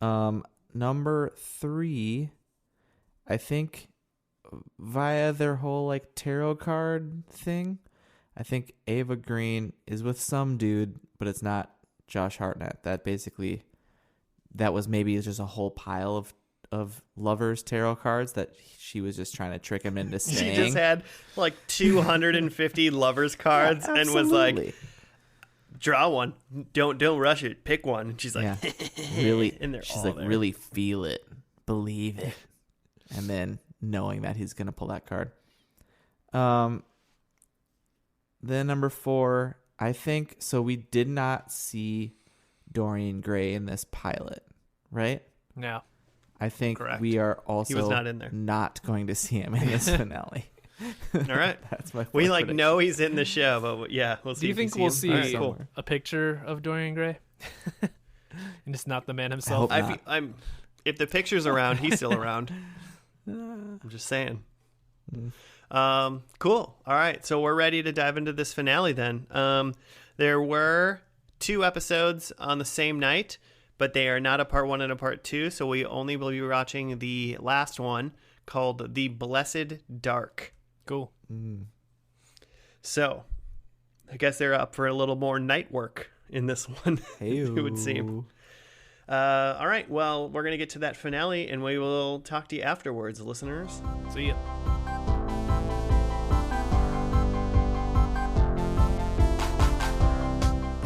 Number 3, I think via their whole like tarot card thing, I think Ava Green is with some dude, but it's not Josh Hartnett. That was maybe just a whole pile of lovers tarot cards that she was just trying to trick him into staying. She just had like 250 lovers cards and was like, draw one. Don't rush it. Pick one. And she's like, yeah, really. and they're she's all like, there. really feel it, believe it, and then knowing that he's gonna pull that card. Then number 4, I think so. We did not see Dorian Gray in this pilot, right? No. I think Correct. we are also He was not in there. not going to see him in this finale. All right. That's my. We fourth like prediction. know he's in the show, but yeah, we'll see. Do you if we think we'll him. see All right, cool. a picture of Dorian Gray? And it's not the man himself. hope not. I'm. If the picture's around, he's still around. I'm just saying. Cool. All right, so we're ready to dive into this finale then. There were 2 episodes on the same night, but they are not a part 1 and a part 2, so we only will be watching the last one called The Blessed Dark. Cool. So, I guess they're up for a little more night work in this one, it would seem. All right, well, we're going to get to that finale, and we will talk to you afterwards, listeners. See ya.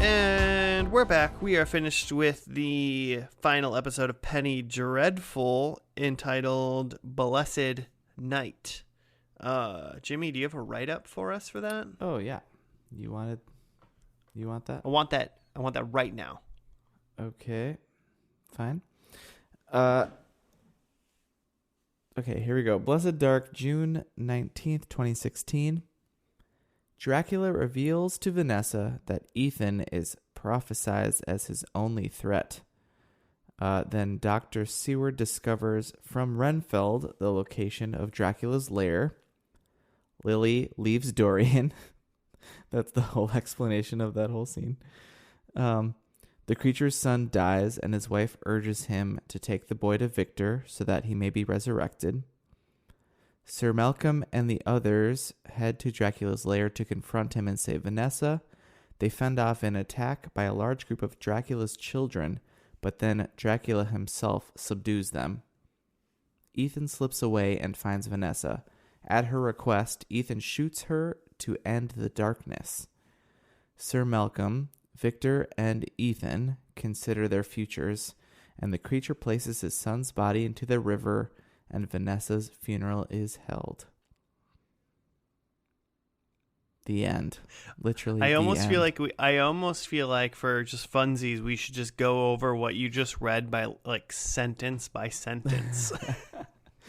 And we're back. We are finished with the final episode of Penny Dreadful, entitled Blessed Night. Jimmy, do you have a write-up for us for that? Oh yeah, you want that? I want that right now. Okay, fine. Okay, here we go. Blessed Dark, June 19th, 2016. Dracula reveals to Vanessa that Ethan is prophesized as his only threat. Then Dr. Seward discovers from Renfeld the location of Dracula's lair. Lily leaves Dorian. That's the whole explanation of that whole scene. The creature's son dies, and his wife urges him to take the boy to Victor so that he may be resurrected. Sir Malcolm and the others head to Dracula's lair to confront him and save Vanessa. They fend off an attack by a large group of Dracula's children, but then Dracula himself subdues them. Ethan slips away and finds Vanessa. At her request, Ethan shoots her to end the darkness. Sir Malcolm, Victor, and Ethan consider their futures, and the creature places his son's body into the river, and Vanessa's funeral is held. The end. Literally. I almost end. feel like for just funsies, we should just go over what you just read by like sentence by sentence.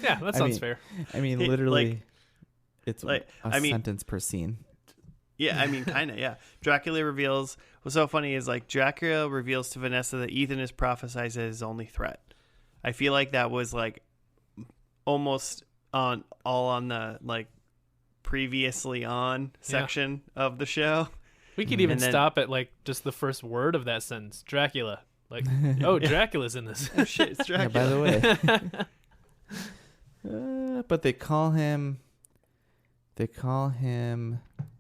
Yeah, that sounds fair. I mean, literally, like, it's like, a sentence per scene. Yeah, I mean, kind of, yeah. Dracula reveals... What's so funny is, like, Dracula reveals to Vanessa that Ethan is prophesied as his only threat. I feel like that was, like, almost all on the, like, previously on section of the show. We could even stop at, like, just the first word of that sentence. Dracula. Like, oh, Dracula's in this. Oh, shit, it's Dracula. Yeah, by the way. But they call him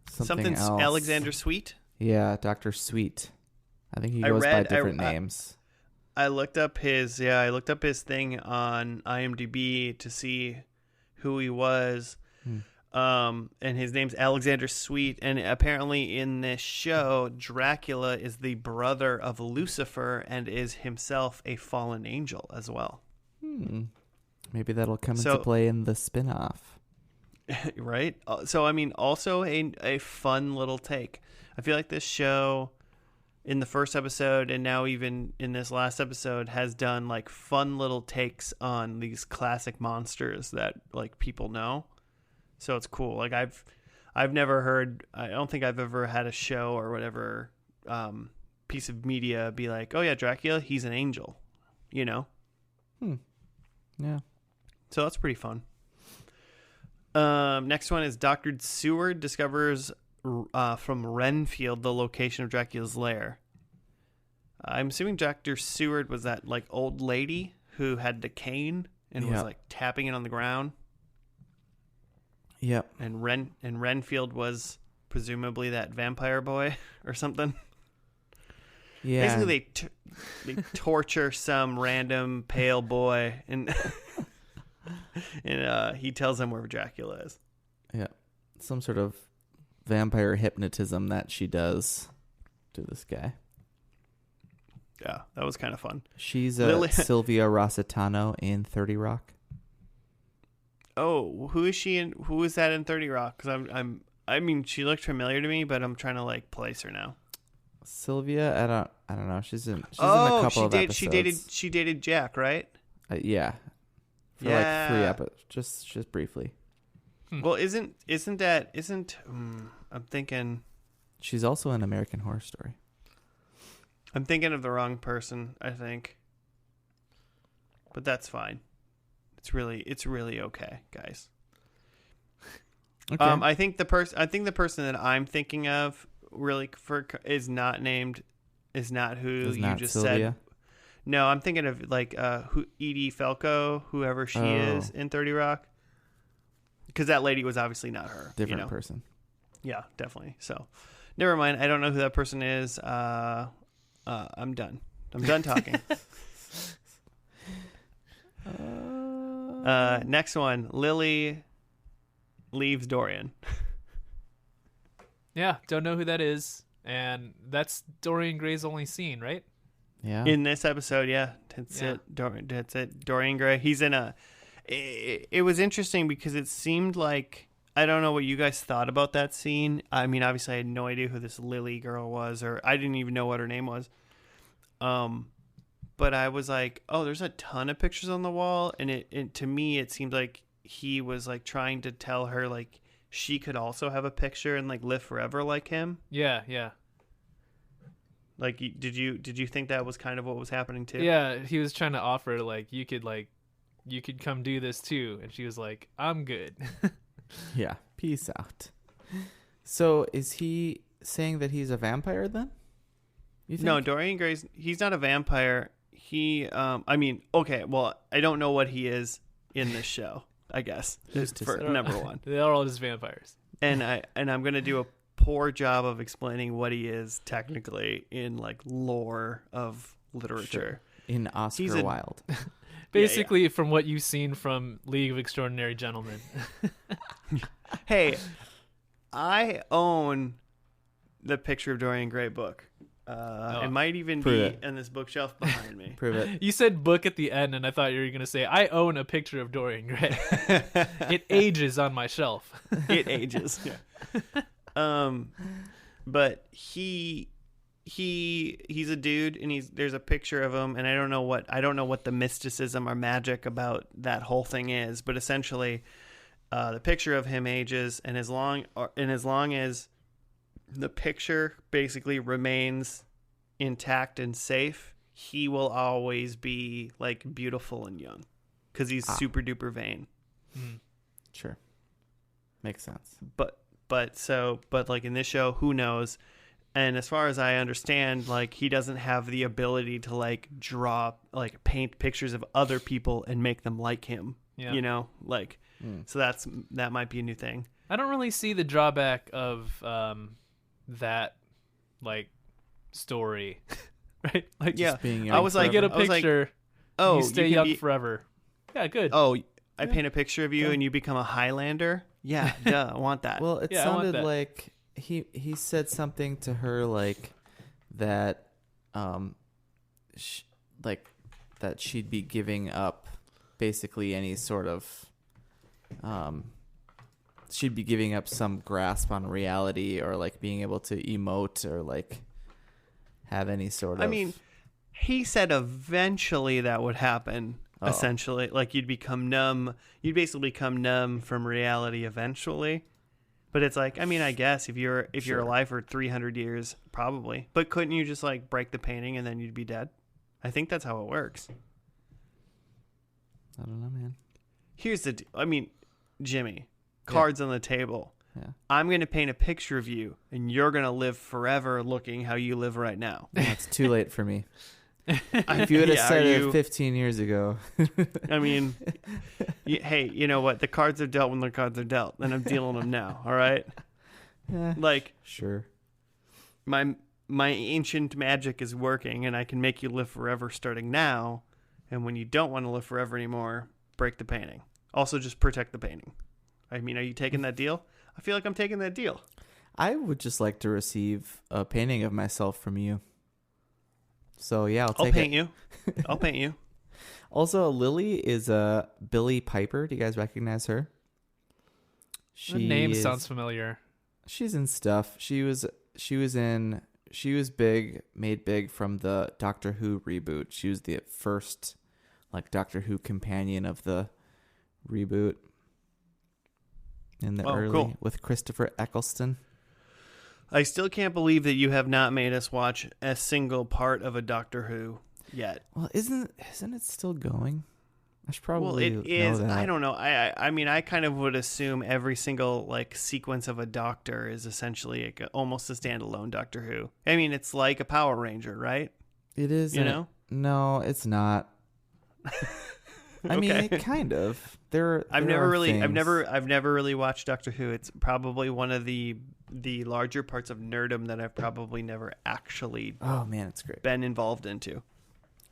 something else. Alexander Sweet? Yeah, Dr. Sweet. I think he goes by different names. I looked up his thing on IMDb to see who he was. And his name's Alexander Sweet, and apparently in this show, Dracula is the brother of Lucifer and is himself a fallen angel as well. Maybe that'll come into play in the spin-off. Right? So, I mean, also a fun little take. I feel like this show, in the first episode and now even in this last episode, has done, like, fun little takes on these classic monsters that, like, people know. So it's cool. Like, I've never heard... I don't think I've ever had a show or whatever piece of media be like, oh, yeah, Dracula, he's an angel. You know? Yeah. So that's pretty fun. Next one is Dr. Seward discovers from Renfield the location of Dracula's lair. I'm assuming Dr. Seward was that like old lady who had the cane and was like tapping it on the ground. Yep. And Renfield was presumably that vampire boy or something. Yeah. Basically, they torture some random pale boy and he tells them where Dracula is. Yeah. Some sort of vampire hypnotism that she does to this guy. Yeah, that was kind of fun. She's Sylvia Rossitano in 30 Rock. Oh, who is she in? Who is that in 30 Rock? Because I mean, she looked familiar to me, but I'm trying to like place her now. Sylvia, I don't know. She's in a couple of episodes. She dated Jack, right? Yeah. For like 3 episodes, just briefly. Well, I'm thinking she's also in American Horror Story. I'm thinking of the wrong person, I think. But that's fine. It's really okay, guys. Okay. I think the person that I'm thinking of really is not who you just Sylvia? said. No, I'm thinking of like Edie Falco, whoever she is in 30 Rock. Because that lady was obviously not her. Different person. Yeah, definitely. So, never mind. I don't know who that person is. I'm done. I'm done talking. Next one. Lily leaves Dorian. Yeah, don't know who that is. And that's Dorian Gray's only scene, right? Yeah. In this episode, yeah. That's it. Dorian Gray. He's in a... It was interesting because it seemed like... I don't know what you guys thought about that scene. I mean, obviously I had no idea who this Lily girl was, or I didn't even know what her name was. But I was like, oh, there's a ton of pictures on the wall. And it to me, it seemed like he was like trying to tell her like she could also have a picture and like live forever like him. Yeah, yeah. Like, did you think that was kind of what was happening too? Yeah, he was trying to offer you could come do this too, and she was like, I'm good. Yeah, peace out. So is he saying that he's a vampire then? You think? No, Dorian Gray's he's not a vampire. He I mean, okay, well, I don't know what he is in this show, I guess. For number one. They're all just vampires. And I'm going to do a poor job of explaining what he is technically in like lore of literature. Sure. In Oscar Wilde. Basically, from what you've seen from League of Extraordinary Gentlemen. Hey, I own the picture of Dorian Gray book. It might even be in this bookshelf behind me. Prove it. You said book at the end, and I thought you were going to say, I own a picture of Dorian Gray. It ages on my shelf. It ages. Yeah. But he's a dude, and there's a picture of him, and I don't know what the mysticism or magic about that whole thing is, but essentially, the picture of him ages, and as long as the picture basically remains intact and safe, he will always be like beautiful and young, because he's super duper vain. Sure, makes sense. But like in this show, who knows? And as far as I understand, like he doesn't have the ability to like paint pictures of other people and make them like him. Yeah. You know, like so that might be a new thing. I don't really see the drawback of that like story, right? Like Just being young I was like, you get a I was like, picture, oh, you stay young forever. Yeah, good. Oh, I paint a picture of you and you become a Highlander. Yeah, duh, I want that. Well, it Yeah, I want sounded that. like he said something to her like that, that she'd be giving up basically any sort of, she'd be giving up some grasp on reality or like being able to emote or like have any sort of. I mean, he said eventually that would happen. Oh. Essentially, like you'd become numb. You'd basically become numb from reality eventually. But it's like, I mean, I guess if you're Sure. alive for 300 years, probably. But couldn't you just like break the painting and then you'd be dead? I think that's how it works. I don't know, man. Here's Jimmy, cards on the table. Yeah. I'm going to paint a picture of you, and you're going to live forever looking how you live right now. No, it's too late for me. If you would have said it 15 years ago. I mean, hey, you know what? The cards are dealt when the cards are dealt, and I'm dealing them now, all right? Yeah, Like, sure. my ancient magic is working, and I can make you live forever starting now, and when you don't want to live forever anymore, break the painting. Also, just protect the painting. I mean, are you taking that deal? I feel like I'm taking that deal. I would just like to receive a painting of myself from you. So yeah, I'll paint you. I'll paint you. Also, Lily is Billie Piper. Do you guys recognize her? The name sounds familiar. She's in stuff. She was big, made big from the Doctor Who reboot. She was the first like Doctor Who companion of the reboot in the early cool. with Christopher Eccleston. I still can't believe that you have not made us watch a single part of a Doctor Who yet. Well, isn't it still going? I should probably Well, it is. know that. I don't know. I mean, I kind of would assume every single like sequence of a Doctor is essentially like almost a standalone Doctor Who. I mean, it's like a Power Ranger, right? It is. You know? No, it's not. I mean, Okay. it kind of. I've never really watched Doctor Who. It's probably one of the larger parts of nerdom that I've probably never actually Oh man, it's great. been involved into.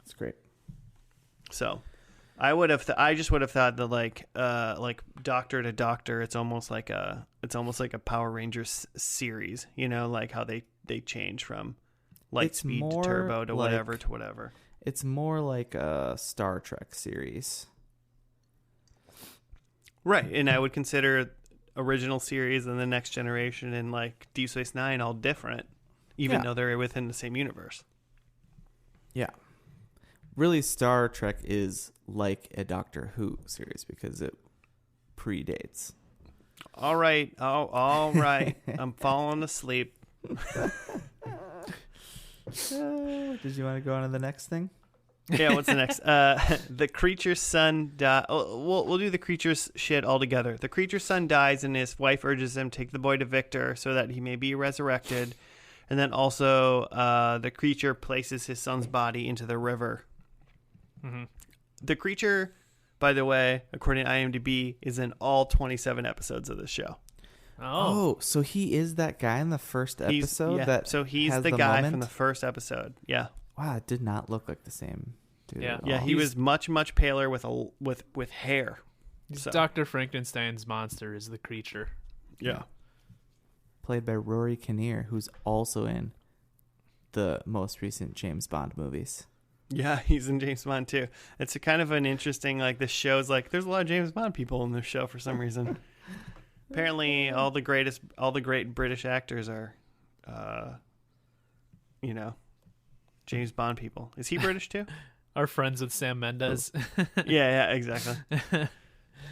It's great. So, I just would have thought that like Doctor to Doctor, it's almost like a Power Rangers series. You know, like how they change from light It's speed to more turbo to like- whatever to whatever. It's more like a Star Trek series. Right, and I would consider original series and the Next Generation and like Deep Space Nine all different, even though they're within the same universe. Yeah. Really, Star Trek is like a Doctor Who series because it predates. All right, all right. I'm falling asleep. Did you want to go on to the next thing? Yeah, what's the next? The creature's son dies. We'll do the creature's shit all together. The creature's son dies, and his wife urges him to take the boy to Victor so that he may be resurrected. And then also, the creature places his son's body into the river. Mm-hmm. The creature, by the way, according to IMDb, is in all 27 episodes of this show. Oh, So he is that guy in the first episode He's has the guy moment? from the first episode. Yeah. Wow, it did not look like the same dude. Yeah. at Yeah, all. he was much paler with hair. So, Dr. Frankenstein's monster is the creature. yeah. played by Rory Kinnear, who's also in the most recent James Bond movies. Yeah, he's in James Bond too. It's a kind of an interesting, like, this show's like, there's a lot of James Bond people in this show for some reason. Apparently, all the great British actors are, James Bond people. Is he British too? Our friends with Sam Mendes. Yeah, exactly.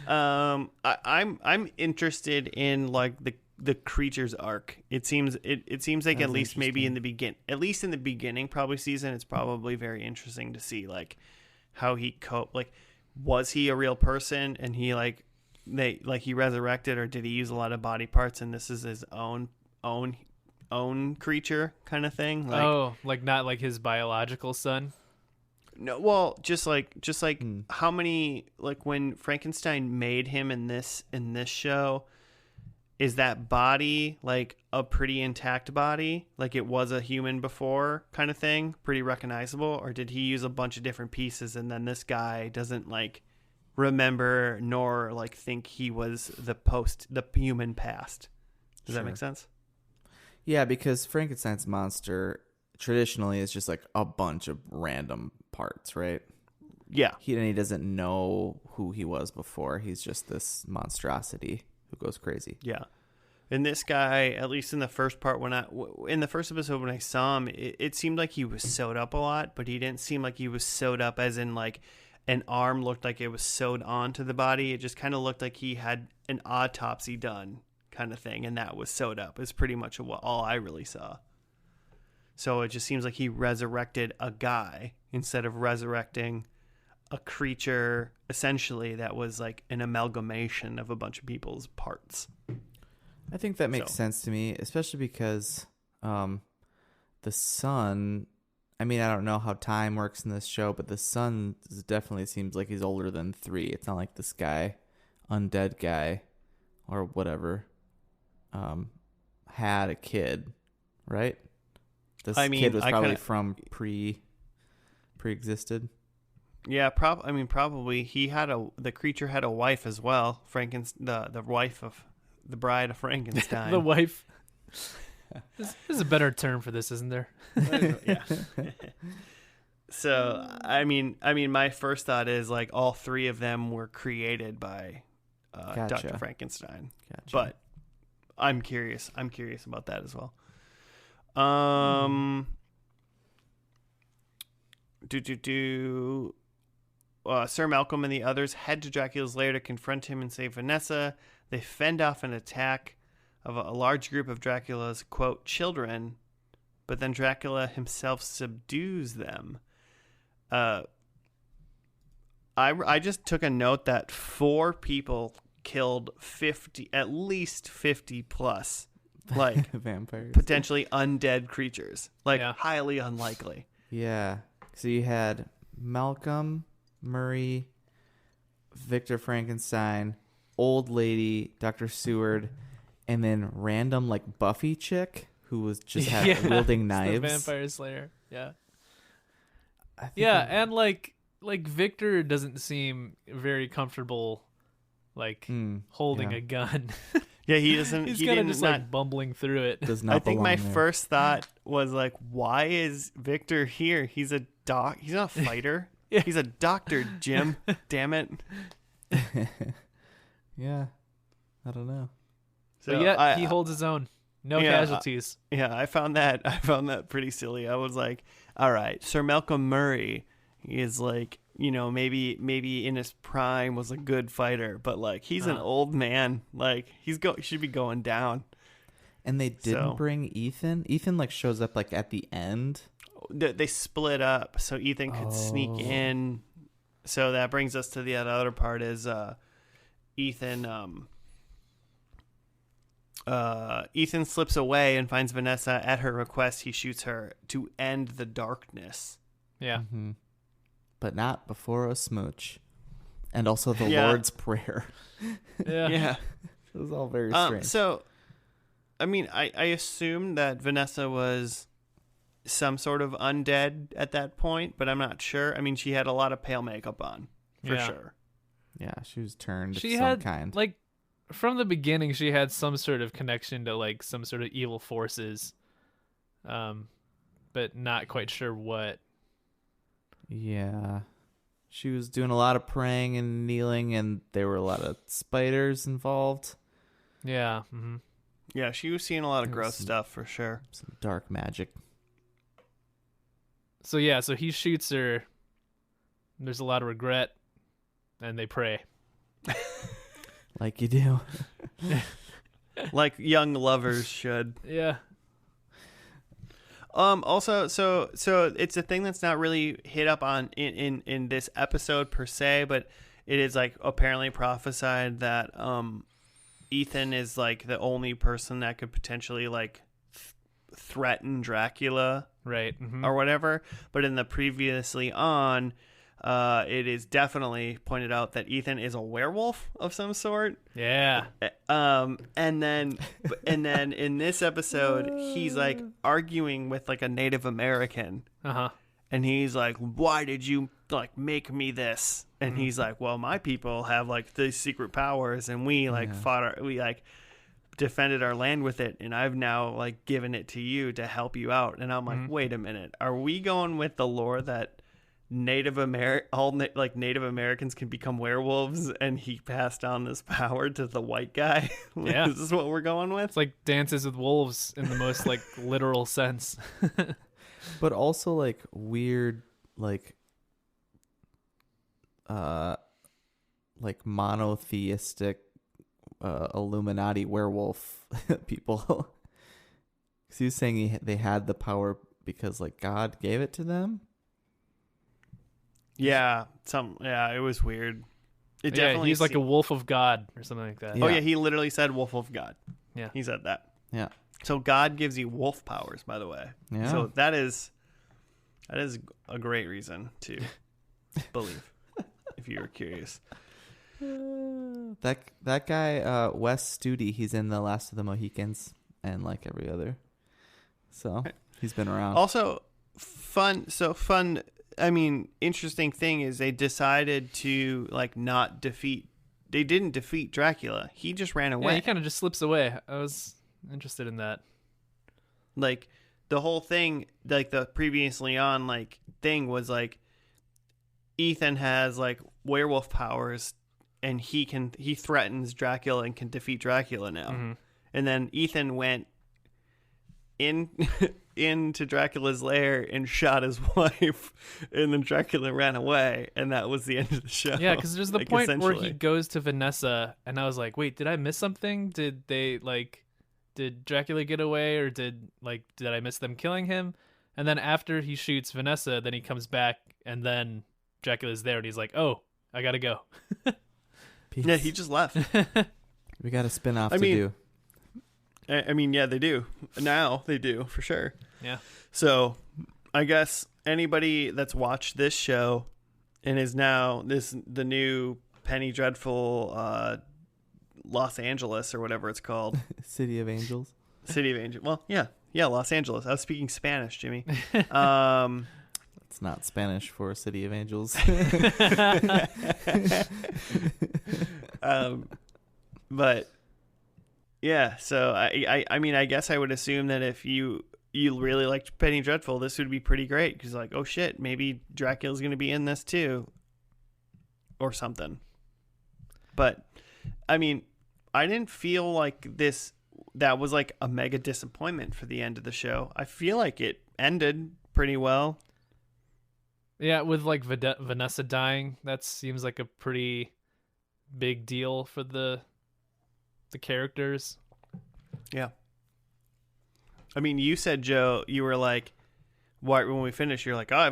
I'm interested in like the creature's arc. It seems like at least maybe in the beginning probably season, it's probably very interesting to see like how he coped. Like, was he a real person and he he resurrected, or did he use a lot of body parts and this is his own creature kind of thing? Like not like his biological son. No, well, just like how many, like when Frankenstein made him in this show, is that body like a pretty intact body, like it was a human before kind of thing, pretty recognizable, or did he use a bunch of different pieces and then this guy doesn't like remember nor like think he was the human past? Does that make sense? Yeah, because Frankenstein's monster traditionally is just like a bunch of random parts, right? Yeah. He doesn't know who he was before. He's just this monstrosity who goes crazy. Yeah. And this guy, at least in the first part, in the first episode when I saw him, it seemed like he was sewed up a lot, but he didn't seem like he was sewed up as in like an arm looked like it was sewed onto the body. It just kind of looked like he had an autopsy done kind of thing, and that was sewed up. It's pretty much all I really saw. So it just seems like he resurrected a guy instead of resurrecting a creature, essentially, that was like an amalgamation of a bunch of people's parts. I think that makes sense to me, especially because the son, I mean, I don't know how time works in this show, but the son definitely seems like he's older than 3. It's not like this guy, undead guy, or whatever, had a kid, right? This kid was probably from pre-existed. Yeah, probably the creature had a wife as well. The wife of the bride of Frankenstein. The wife. There's a better term for this, isn't there? Yeah. So I mean, my first thought is like all 3 of them were created by Dr. Frankenstein. Gotcha. But I'm curious about that as well. Sir Malcolm and the others head to Dracula's lair to confront him and save Vanessa. They fend off an attack of a large group of Dracula's, quote, children, but then Dracula himself subdues them. I just took a note that 4 people killed at least 50 plus, like vampires, potentially undead creatures, like highly unlikely. Yeah. So you had Malcolm, Murray, Victor Frankenstein, old lady, Dr. Seward, and then random like Buffy chick who was just wielding knives. The Vampire Slayer. Yeah. And like Victor doesn't seem very comfortable like holding a gun. Yeah, he doesn't. He's kind of just like bumbling through it. I think my first thought was like, why is Victor here? He's a doc. He's not a fighter. Yeah. He's a doctor, Jim. Damn it. Yeah. I don't know. So he holds his own. No casualties. I found that pretty silly. I was like, all right, Sir Malcolm Murray is like, maybe in his prime was a good fighter, but like he's an old man. Like he should be going down. And they didn't bring Ethan. Ethan like shows up like at the end. They split up so Ethan could sneak in. So that brings us to the other part is Ethan slips away and finds Vanessa. At her request, he shoots her to end the darkness. Yeah. Mm-hmm. But not before a smooch. And also the Lord's Prayer. Yeah. It was all very strange. So, I mean, I assumed that Vanessa was some sort of undead at that point, but I'm not sure. I mean, she had a lot of pale makeup on, for sure. Yeah, she was turned of some some kind. Like, from the beginning, she had some sort of connection to, like, some sort of evil forces, but not quite sure what. Yeah. She was doing a lot of praying and kneeling, and there were a lot of spiders involved. Yeah. Mm-hmm. Yeah, she was seeing a lot of There was gross some- stuff for sure. Some dark magic. So he shoots her. There's a lot of regret, and they pray. Like you do. Like young lovers should. Yeah. Also, so it's a thing that's not really hit up on in this episode per se, but it is like apparently prophesied that Ethan is like the only person that could potentially like threaten Dracula, Right. Mm-hmm. or whatever. But in the previously on, it is definitely pointed out that Ethan is a werewolf of some sort. Yeah. And then in this episode, he's like arguing with like a Native American, Uh-huh. and he's like, "Why did you like make me this?" And Mm-hmm. he's like, "Well, my people have like these secret powers, and we like we like defended our land with it, and I've now like given it to you to help you out." And I'm like, Mm-hmm. "Wait a minute, are we going with the lore that Native Americans can become werewolves, and he passed down this power to the white guy?" Yeah. Is this what we're going with? It's like Dances with Wolves in the most like literal sense. But also like weird like monotheistic Illuminati werewolf people. Because he was saying they had the power because like God gave it to them. Yeah, it was weird. It Yeah, definitely he's like a wolf of God or something like that. Yeah. Oh yeah, he literally said wolf of God. Yeah. He said that. Yeah. So God gives you wolf powers, by the way. Yeah. So that is a great reason to believe, if you were curious. That guy, Wes Studi, he's in The Last of the Mohicans and like every other. So he's been around. Also, fun. I mean, interesting thing is they decided to like not defeat. They didn't defeat Dracula. He just ran away. Yeah, he kind of just slips away. I was interested in that. Like the whole thing, like the previously on like thing was like Ethan has like werewolf powers, and he threatens Dracula and can defeat Dracula now. Mm-hmm. And then Ethan went into Dracula's lair and shot his wife, and then Dracula ran away, and that was the end of the show. Yeah, because there's the Like, point where he essentially. goes to Vanessa, and I was like, wait, did I miss something? Did Dracula get away, or did I miss them killing him? And then after he shoots Vanessa, then he comes back, and then Dracula's there, and he's like, oh, I gotta go. Peace. Yeah, he just left. We got a spin-off I to mean- do. I mean, yeah, they do. Now they do, for sure. Yeah. So I guess anybody that's watched this show and is now the new Penny Dreadful Los Angeles or whatever it's called. City of Angels. City of Angels. Well, yeah, Los Angeles. I was speaking Spanish, Jimmy. It's not Spanish for City of Angels. But yeah, so I mean, I guess I would assume that if you really liked Penny Dreadful, this would be pretty great, because like, oh shit, maybe Dracula's going to be in this too or something. But I mean, I didn't feel like that was like a mega disappointment for the end of the show. I feel like it ended pretty well. Yeah, with like Vanessa dying, that seems like a pretty big deal for the characters. Yeah. I mean, you said, Joe, you were like, when we finished, you're like, oh, I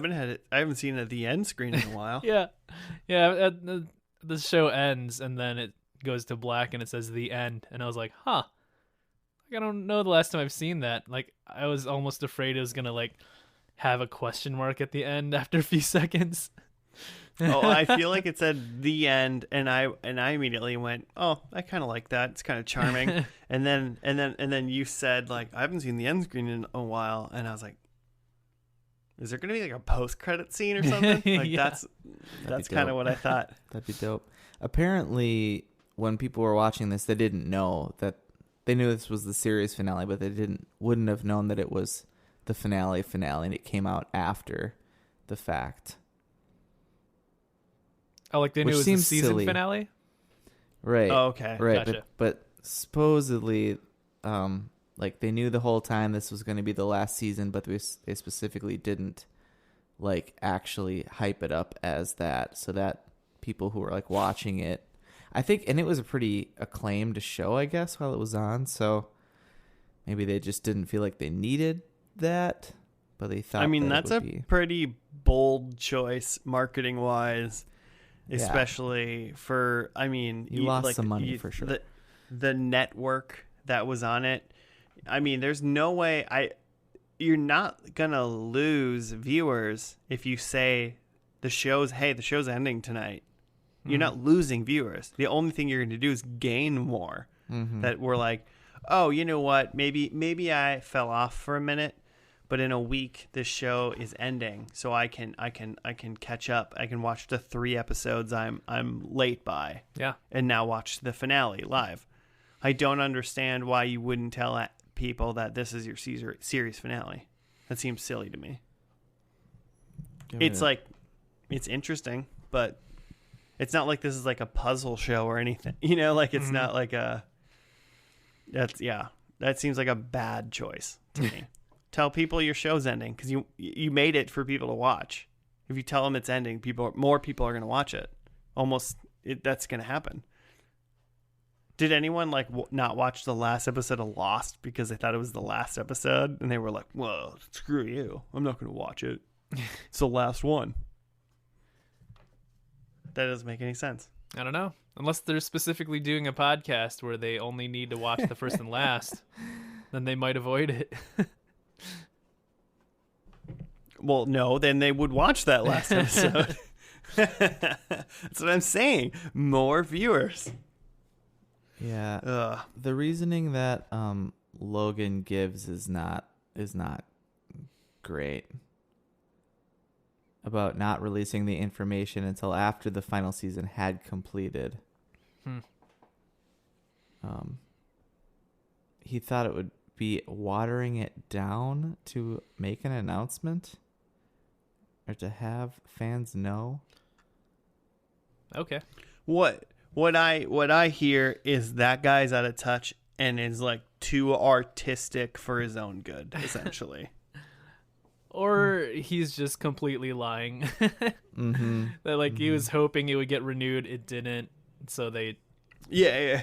haven't seen it at the end screen in a while. Yeah. The show ends, and then it goes to black, and it says the end, and I was like, huh. Like, I don't know the last time I've seen that. Like, I was almost afraid it was gonna like have a question mark at the end after a few seconds. Oh, I feel like it said the end, and I immediately went, oh, I kind of like that. It's kind of charming. and then you said like, I haven't seen the end screen in a while, and I was like, is there gonna be like a post credit scene or something? Like Yeah. that's kind of what I thought. That'd be dope. Apparently, when people were watching this, they didn't know that. They knew this was the series finale, but they wouldn't have known that it was the finale, and it came out after the fact. Oh, like they knew Which it was the seems season silly. finale? Right. Oh, okay. Right. Gotcha. But supposedly, like they knew the whole time this was going to be the last season, but they specifically didn't like actually hype it up as that, so that people who were like watching it, I think, and it was a pretty acclaimed show, I guess, while it was on, so maybe they just didn't feel like they needed that, but they thought. I mean, that that's a pretty bold choice marketing wise, especially for. I mean, you lost some money for sure. The network that was on it. I mean, there's no way you're not gonna lose viewers if you say the show's ending tonight. You're not losing viewers. The only thing you're going to do is gain more. That we're like, oh, you know what? Maybe I fell off for a minute, but in a week this show is ending, so I can catch up. I can watch the 3 episodes I'm late by. Yeah. And now watch the finale live. I don't understand why you wouldn't tell people that this is your series finale. That seems silly to me. It's like, it's interesting, but it's not like this is like a puzzle show or anything. You know, like it's not like that seems like a bad choice to me. Tell people your show's ending because you made it for people to watch. If you tell them it's ending, more people are going to watch it. That's going to happen. Did anyone like not watch the last episode of Lost because they thought it was the last episode and they were like, "Whoa, screw you! I'm not going to watch it. It's the last one." That doesn't make any sense. I don't know. Unless they're specifically doing a podcast where they only need to watch the first and last, then they might avoid it. Well, no, then they would watch that last episode. That's what I'm saying. More viewers. Yeah. The reasoning that Logan gives is not great about not releasing the information until after the final season had completed. He thought it would be watering it down to make an announcement or to have fans know. Okay. What I hear is that guy's out of touch and is like too artistic for his own good, essentially. Or he's just completely lying. That like he was hoping it would get renewed, it didn't. So they Yeah.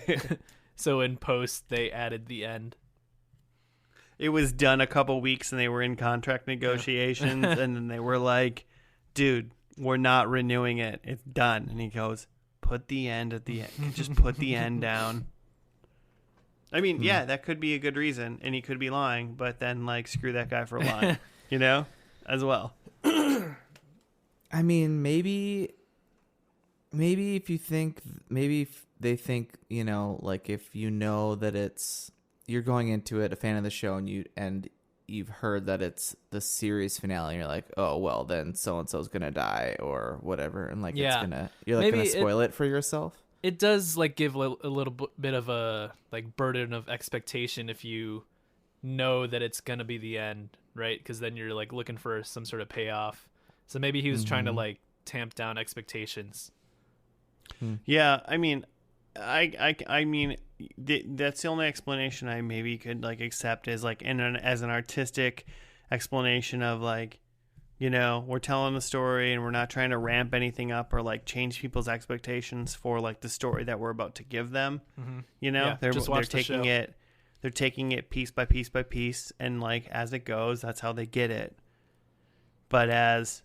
So in post they added the end. It was done a couple weeks and they were in contract negotiations and then they were like, "Dude, we're not renewing it. It's done." And he goes, "Put the end at the end. Just put the end down." I mean, yeah, that could be a good reason and he could be lying, but then like screw that guy for lying. You know, as well. I mean, maybe if you think, if they think, you know, like if you know that you're going into it a fan of the show and you've heard that it's the series finale, and you're like, oh well, then so and so's gonna die or whatever, and like you're like gonna spoil it for yourself. It does like give a little bit of a like burden of expectation if you know that it's gonna be the end. Right, because then you're like looking for some sort of payoff. So maybe he was trying to like tamp down expectations. Yeah, I mean, I mean, that's the only explanation I maybe could like accept as like as an artistic explanation of like, you know, we're telling the story and we're not trying to ramp anything up or like change people's expectations for like the story that we're about to give them. You know, they're taking it. They're taking it piece by piece by piece, and like as it goes, that's how they get it. But as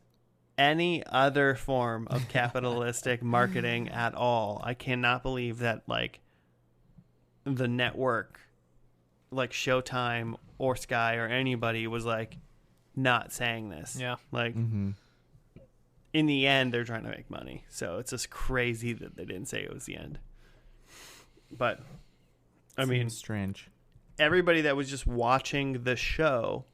any other form of capitalistic marketing at all, I cannot believe that like the network, like Showtime or Sky or anybody was like not saying this. Yeah. Like in the end, they're trying to make money. So it's just crazy that they didn't say it was the end. But I mean, strange. Everybody that was just watching the show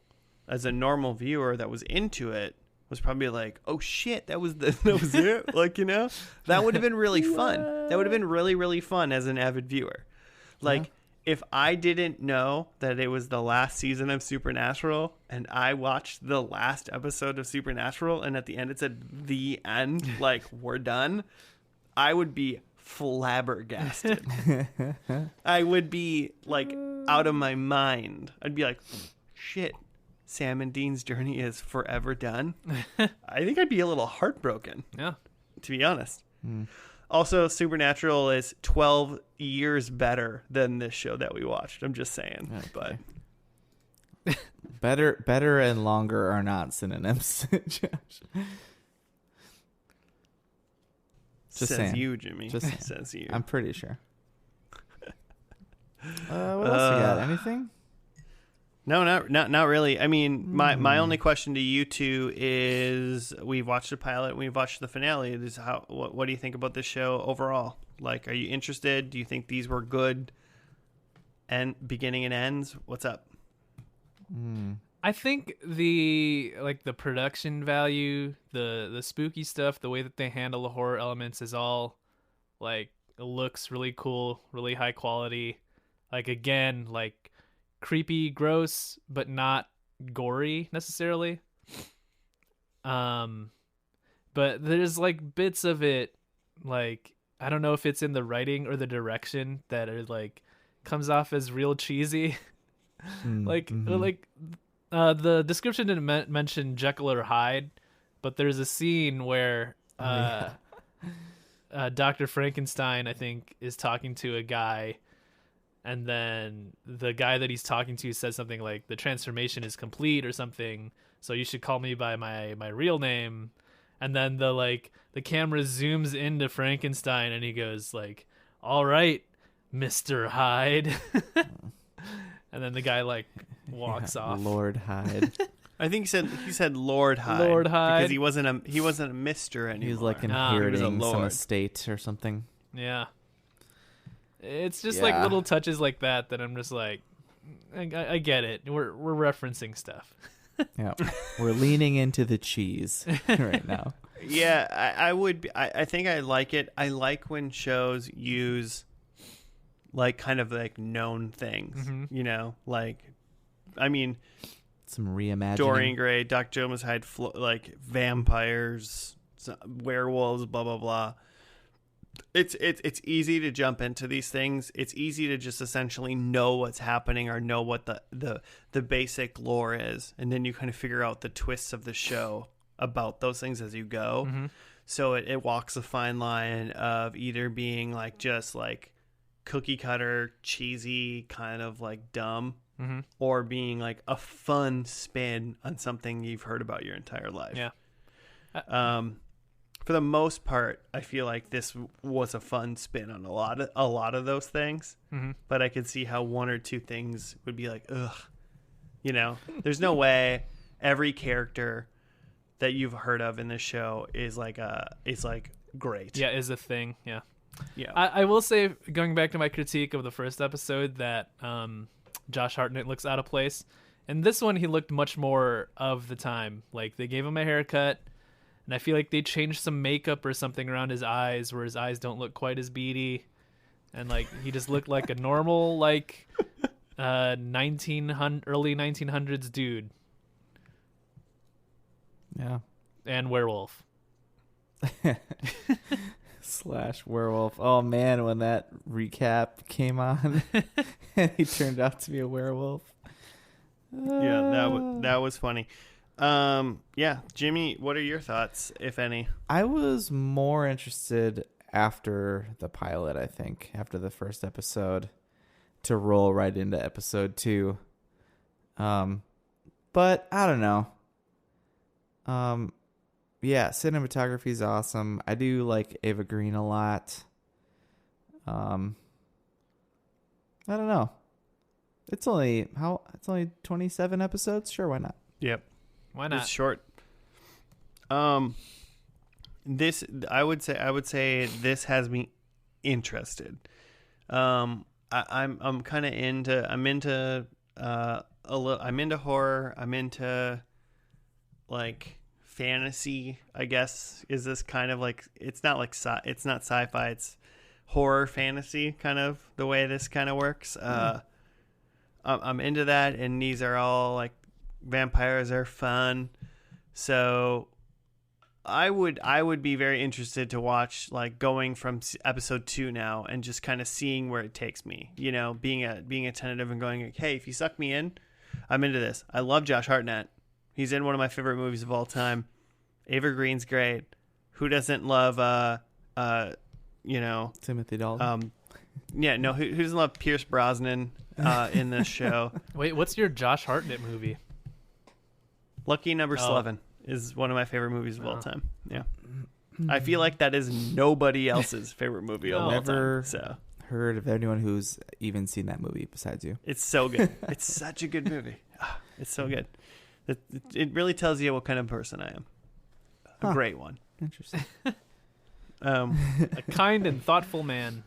as a normal viewer that was into it was probably like, oh shit, that was it. Like, you know, that would have been really fun. That would have been really, really fun as an avid viewer. Like if I didn't know that it was the last season of Supernatural and I watched the last episode of Supernatural and at the end it said the end, like we're done, I would be flabbergasted. I would be like out of my mind. I'd be like, shit, Sam and Dean's journey is forever done. I think I'd be a little heartbroken. Yeah. To be honest. Also, Supernatural is 12 years better than this show that we watched. I'm just saying. Okay. But better and longer are not synonyms, Josh. Just says saying. you, Jimmy. Just saying. Says you. I'm pretty sure. What else we got? Anything? No, not really. I mean, my only question to you two is: we've watched the pilot, and we've watched the finale. What do you think about this show overall? Like, are you interested? Do you think these were good and beginning and ends? What's up? I think the production value, the spooky stuff, the way that they handle the horror elements is all like, it looks really cool, really high quality. Like, again, like creepy, gross, but not gory necessarily. But there's like bits of it, like, I don't know if it's in the writing or the direction, that are like comes off as real cheesy. The description didn't mention Jekyll or Hyde, but there's a scene where Dr. Frankenstein, I think, is talking to a guy, and then the guy that he's talking to says something like, the transformation is complete or something, so you should call me by my real name. And then the camera zooms into Frankenstein, and he goes like, all right, Mr. Hyde. And then the guy walks off. Lord Hyde. I think he said Lord Hyde. Lord Hyde, because he wasn't a Mister anymore. He was like he inheriting was a some lord. estate or something. Yeah. It's just like little touches like that I'm just like, I get it. We're referencing stuff. Yeah, we're leaning into the cheese right now. Yeah, I would be, I think I like it. I like when shows use like kind of like known things, you know, like, I mean, some reimagining. Dorian Gray, Dr. Jonas Hyde, like vampires, werewolves, blah blah blah. It's easy to jump into these things. It's easy to just essentially know what's happening or know what the basic lore is, and then you kind of figure out the twists of the show about those things as you go. So it walks a fine line of either being like just like cookie cutter, cheesy, kind of like dumb, or being like a fun spin on something you've heard about your entire life. Yeah. For the most part, I feel like this was a fun spin on a lot of those things. But I could see how one or two things would be like, ugh, you know. There's no way every character that you've heard of in this show is like great. Yeah, is a thing. Yeah. Yeah. I will say, going back to my critique of the first episode, that Josh Hartnett looks out of place. And this one, he looked much more of the time. Like, they gave him a haircut, and I feel like they changed some makeup or something around his eyes, where his eyes don't look quite as beady. And like, he just looked like a normal, like, early 1900s dude. Yeah. And werewolf. / werewolf. Oh man, when that recap came on and he turned out to be a werewolf. Yeah, that was funny. Yeah, Jimmy, what are your thoughts, if any? I was more interested after the pilot, I think, after the first episode, to roll right into episode 2. But I don't know. Yeah, cinematography is awesome. I do like Ava Green a lot. I don't know. It's only 27 episodes. Sure, why not? Yep. Why not? It's short. This I would say this has me interested. I'm kind of into I'm into horror. I'm into like fantasy, I guess. Is this kind of like, it's not sci-fi, it's horror fantasy, kind of the way this kind of works. I'm into that, and these are all like, vampires are fun. So I would be very interested to watch, like, going from episode 2 now and just kind of seeing where it takes me. You know, being attentive and going, like, hey, if you suck me in, I'm into this. I love Josh Hartnett. He's in one of my favorite movies of all time. Ava Green's great. Who doesn't love Timothy Dalton? Who doesn't love Pierce Brosnan in this show? Wait, what's your Josh Hartnett movie? Lucky Number 11 is one of my favorite movies of all time. Yeah. I feel like that is nobody else's favorite movie of all Never time. So heard of anyone who's even seen that movie besides you. it's so good. It's such a good movie. It's so good. It really tells you what kind of person I am. A great one. Interesting. A kind and thoughtful man.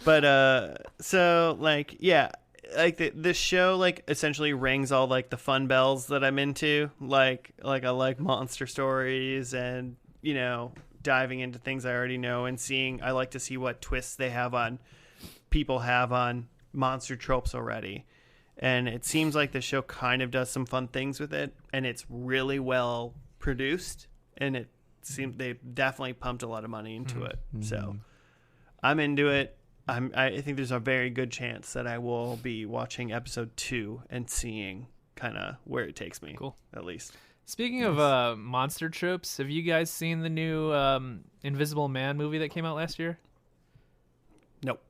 But so, like, yeah, like this show, like, essentially rings all, like, the fun bells that I'm into. Like I like monster stories and, you know, diving into things I already know and I like to see what twists people have on monster tropes already. And it seems like the show kind of does some fun things with it, and it's really well produced, and it seems they definitely pumped a lot of money into it. So I'm into it. I think there's a very good chance that I will be watching episode 2 and seeing kind of where it takes me. Cool. At least. Speaking of monster tropes, have you guys seen the new Invisible Man movie that came out last year? Nope.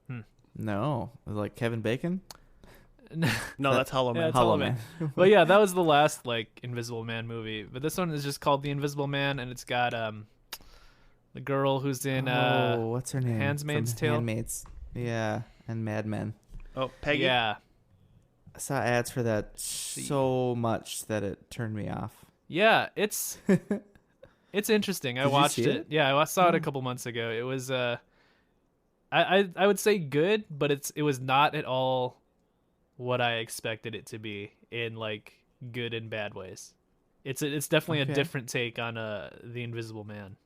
No. Like Kevin Bacon? No, that's Hollow Man. Yeah, it's Hollow Man. Well, yeah, that was the last, like, Invisible Man movie. But this one is just called The Invisible Man, and it's got the girl who's in what's her name? Handmaid's From Tale. Handmaids. Yeah, and Mad Men. Oh, Peggy? Yeah. I saw ads for that so much that it turned me off. Yeah, it's interesting. I Did you watched see it? Yeah, I saw it a couple months ago. It was I would say good, but it was not at all what I expected it to be in, like, good and bad ways. It's definitely a different take on the Invisible Man.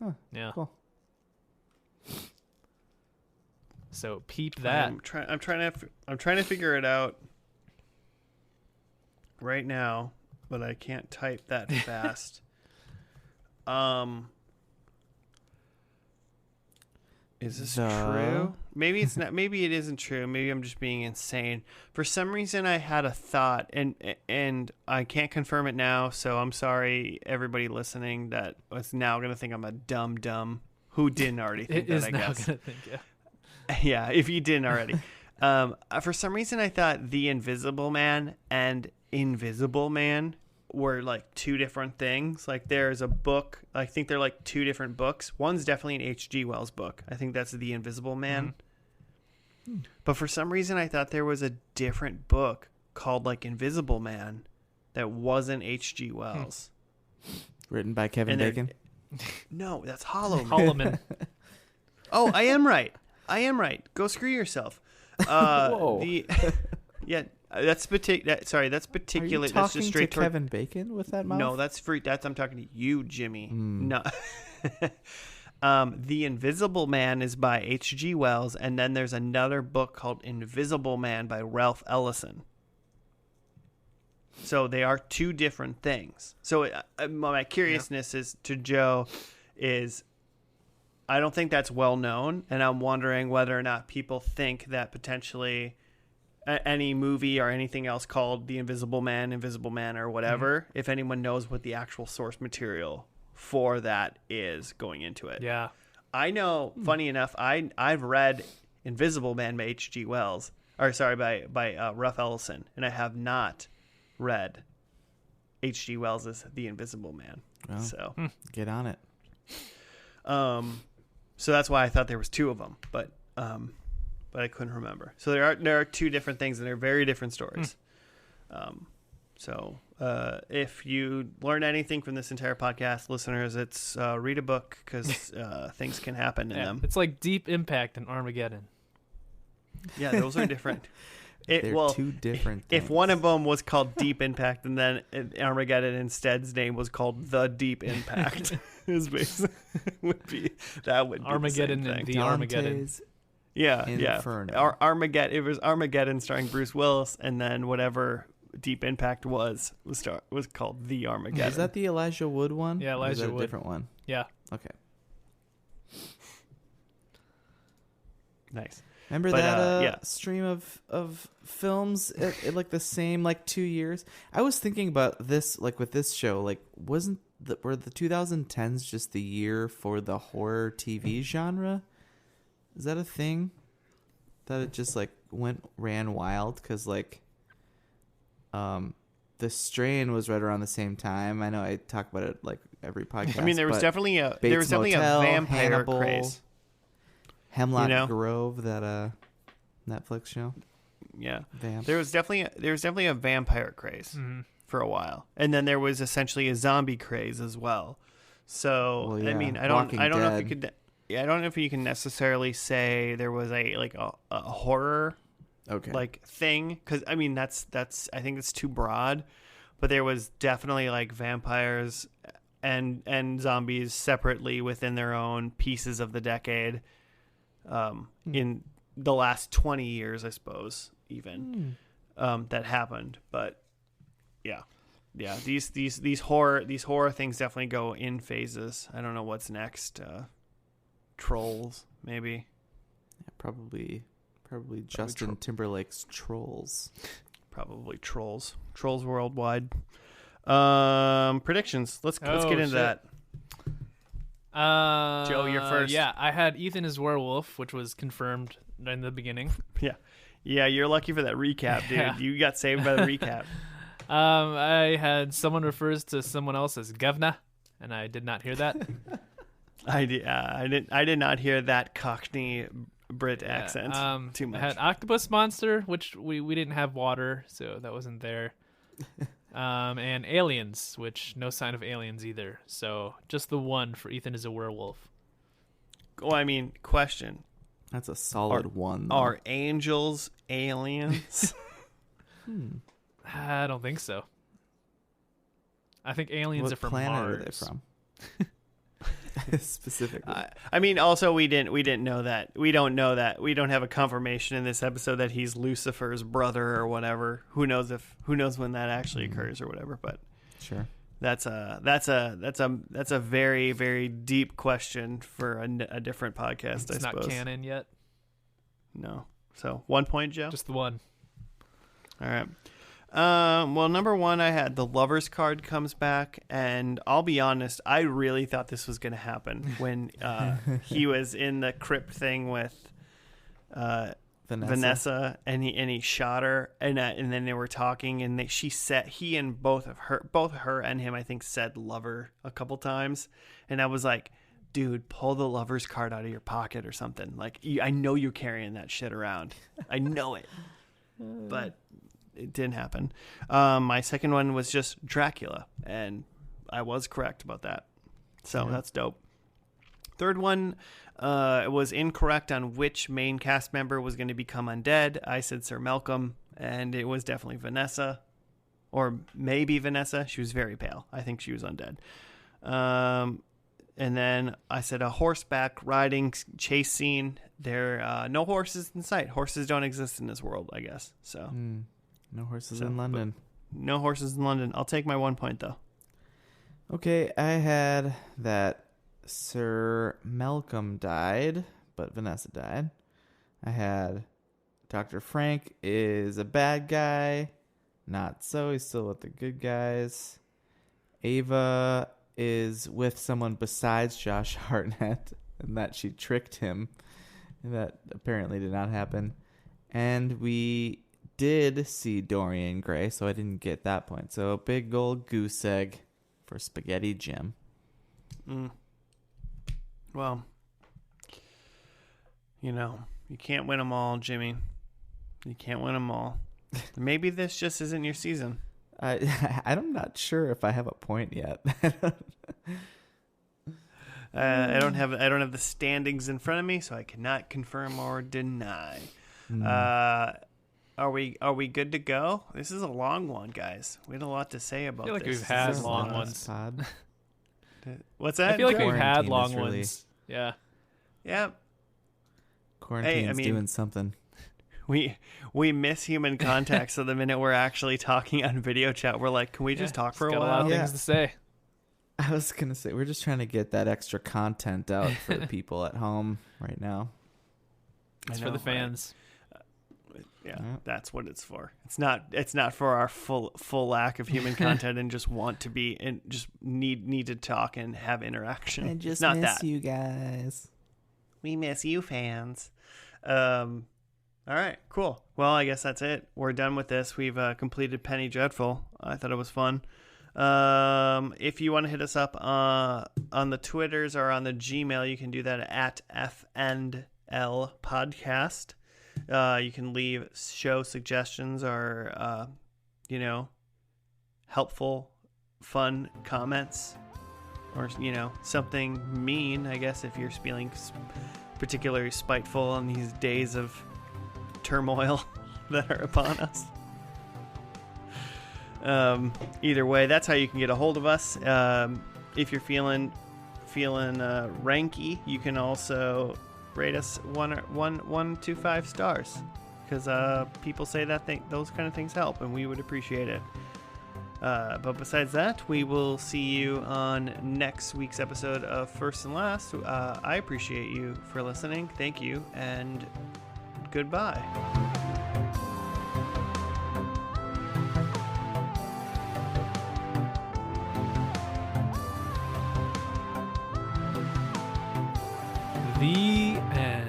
Huh. Yeah. Cool. So peep that. I'm trying to figure it out right now, but I can't type that fast. Is this true? Maybe it's not. Maybe it isn't true. Maybe I'm just being insane. For some reason, I had a thought, and I can't confirm it now. So I'm sorry, everybody listening, that was now going to think I'm a dumb who didn't already think that. I guess. Gonna think, yeah. Yeah, if you didn't already. For some reason, I thought The Invisible Man and Invisible Man were, like, two different things. Like, there's a book. I think they're, like, two different books. One's definitely an H.G. Wells book. I think that's The Invisible Man. Mm-hmm. But for some reason, I thought there was a different book called, like, Invisible Man that wasn't H.G. Wells. Written by Kevin Bacon? No, that's Hollow Man. Hollow Man. Oh, I am right. Go screw yourself. Whoa. Yeah, that's particular. Sorry, that's particular. Are you talking that's just straight to Kevin Bacon with that mouth? No, that's free. I'm talking to you, Jimmy. No. The Invisible Man is by H.G. Wells, and then there's another book called Invisible Man by Ralph Ellison. So they are two different things. So my curiousness is to Joe is, I don't think that's well known, and I'm wondering whether or not people think that potentially any movie or anything else called The Invisible Man, or whatever, if anyone knows what the actual source material for that is going into it. Yeah. I know, funny enough, I've read Invisible Man by H.G. Wells, or sorry, by Ralph Ellison, and I have not read H.G. Wells' The Invisible Man. Well, so get on it. So that's why I thought there was two of them, but I couldn't remember. So there are two different things, and they're very different stories. So if you learn anything from this entire podcast, listeners, it's read a book, because things can happen in them. It's like Deep Impact and Armageddon. Yeah, those are different. They're two different things. If one of them was called Deep Impact and then Armageddon instead's name was called The Deep Impact, would be Armageddon and the Armageddon. Yeah, Inferno. Armageddon. It was Armageddon starring Bruce Willis, and then whatever Deep Impact was called The Armageddon. Is that the Elijah Wood one? Yeah, Or is Elijah that Wood. a different one? Yeah. Okay. Nice. Remember But, that stream of films in like the same like 2 years? I was thinking about this like with this show, like were the 2010s just the year for the horror TV genre? Is that a thing? That it just like ran wild because like The Strain was right around the same time. I know I talk about it like every podcast. I mean, there was definitely a Motel, vampire Hannibal, craze. Hemlock Grove, that Netflix show. Yeah, Vamp. there was definitely a vampire craze for a while, and then there was essentially a zombie craze as well. So Well, yeah. I mean, I don't know if you Dead. could. Yeah, I don't know if you can necessarily say there was a horror like thing, because I mean that's I think it's too broad, but there was definitely like vampires and zombies separately within their own pieces of the decade. In the last 20 years, I suppose, even that happened. But yeah, these horror things definitely go in phases. I don't know what's next. Trolls, maybe. Yeah, probably Justin Timberlake's Trolls. Probably Trolls worldwide. Predictions. Let's get into that. Joe, you're first. Yeah, I had Ethan as werewolf, which was confirmed in the beginning. Yeah, you're lucky for that recap, dude. Yeah. You got saved by the recap. I had someone refers to someone else as governor, and I did not hear that. I did not hear that Cockney Brit accent too much. I had octopus monster, which we didn't have water, so that wasn't there. And aliens, which no sign of aliens either. So just the one for Ethan is a werewolf. Well, I mean, question. That's a solid one. Though. Are angels aliens? I don't think so. I think aliens What are from planet Mars. are they from? Specifically. I mean, also we didn't know that. We don't know that. We don't have a confirmation in this episode that he's Lucifer's brother or whatever. Who knows when that actually occurs or whatever. But sure. That's a very, very deep question for a different podcast. It's I suppose not canon yet. No. So 1 point, Joe. Just the one. All right. Well, number one, I had the Lover's card comes back, and I'll be honest, I really thought this was going to happen when he was in the crypt thing with Vanessa, and he shot her, and then they were talking, and she said he and both her and him, I think, said lover a couple times, and I was like, dude, pull the Lover's card out of your pocket or something. Like, I know you're carrying that shit around. I know it, but it didn't happen. My second one was just Dracula, and I was correct about that. So that's dope. Third one was incorrect on which main cast member was going to become undead. I said Sir Malcolm, and it was definitely Vanessa, or maybe Vanessa. She was very pale. I think she was undead. And then I said a horseback riding chase scene. There no horses in sight. Horses don't exist in this world, I guess. So no horses in London. No horses in London. I'll take my 1 point though. Okay, I had that Sir Malcolm died, but Vanessa died. I had Dr. Frank is a bad guy. Not so. He's still with the good guys. Ava is with someone besides Josh Hartnett, and that she tricked him. And that apparently did not happen. And we did see Dorian Gray, so I didn't get that point. So big old goose egg for Spaghetti Jim. Well, you can't win them all, Jimmy. You can't win them all. Maybe this just isn't your season. I'm not sure if I have a point yet. I don't have the standings in front of me, so I cannot confirm or deny. Are we good to go? This is a long one, guys. We had a lot to say about I feel like this. we've had long ones. Pod. What's that? I feel like we've had Quarantine long is really- ones. Yeah. Yeah. Quarantine's Hey, I mean- doing something. we miss human contact. So the minute we're actually talking on video chat, we're like, can we just talk for a got while? a lot of things to say. I was gonna say we're just trying to get that extra content out for the people at home right now. It's for the fans. Yeah, that's what it's for. It's not for our full lack of human content and just want to be and just need to talk and have interaction. I just not miss that. you guys. We miss you, fans. All right, cool. Well, I guess that's it. We're done with this. We've completed Penny Dreadful. I thought it was fun. If you want to hit us up on the Twitters or on the Gmail, you can do that at FNL Podcast. You can leave show suggestions or, helpful, fun comments or, something mean, I guess, if you're feeling particularly spiteful on these days of turmoil that are upon us. Either way, that's how you can get a hold of us. If you're feeling ranky, you can also rate us 1 to 5 stars, because people say that those kind of things help, and we would appreciate it. But besides that, we will see you on next week's episode of First and Last. I appreciate you for listening. Thank you, and goodbye. The end.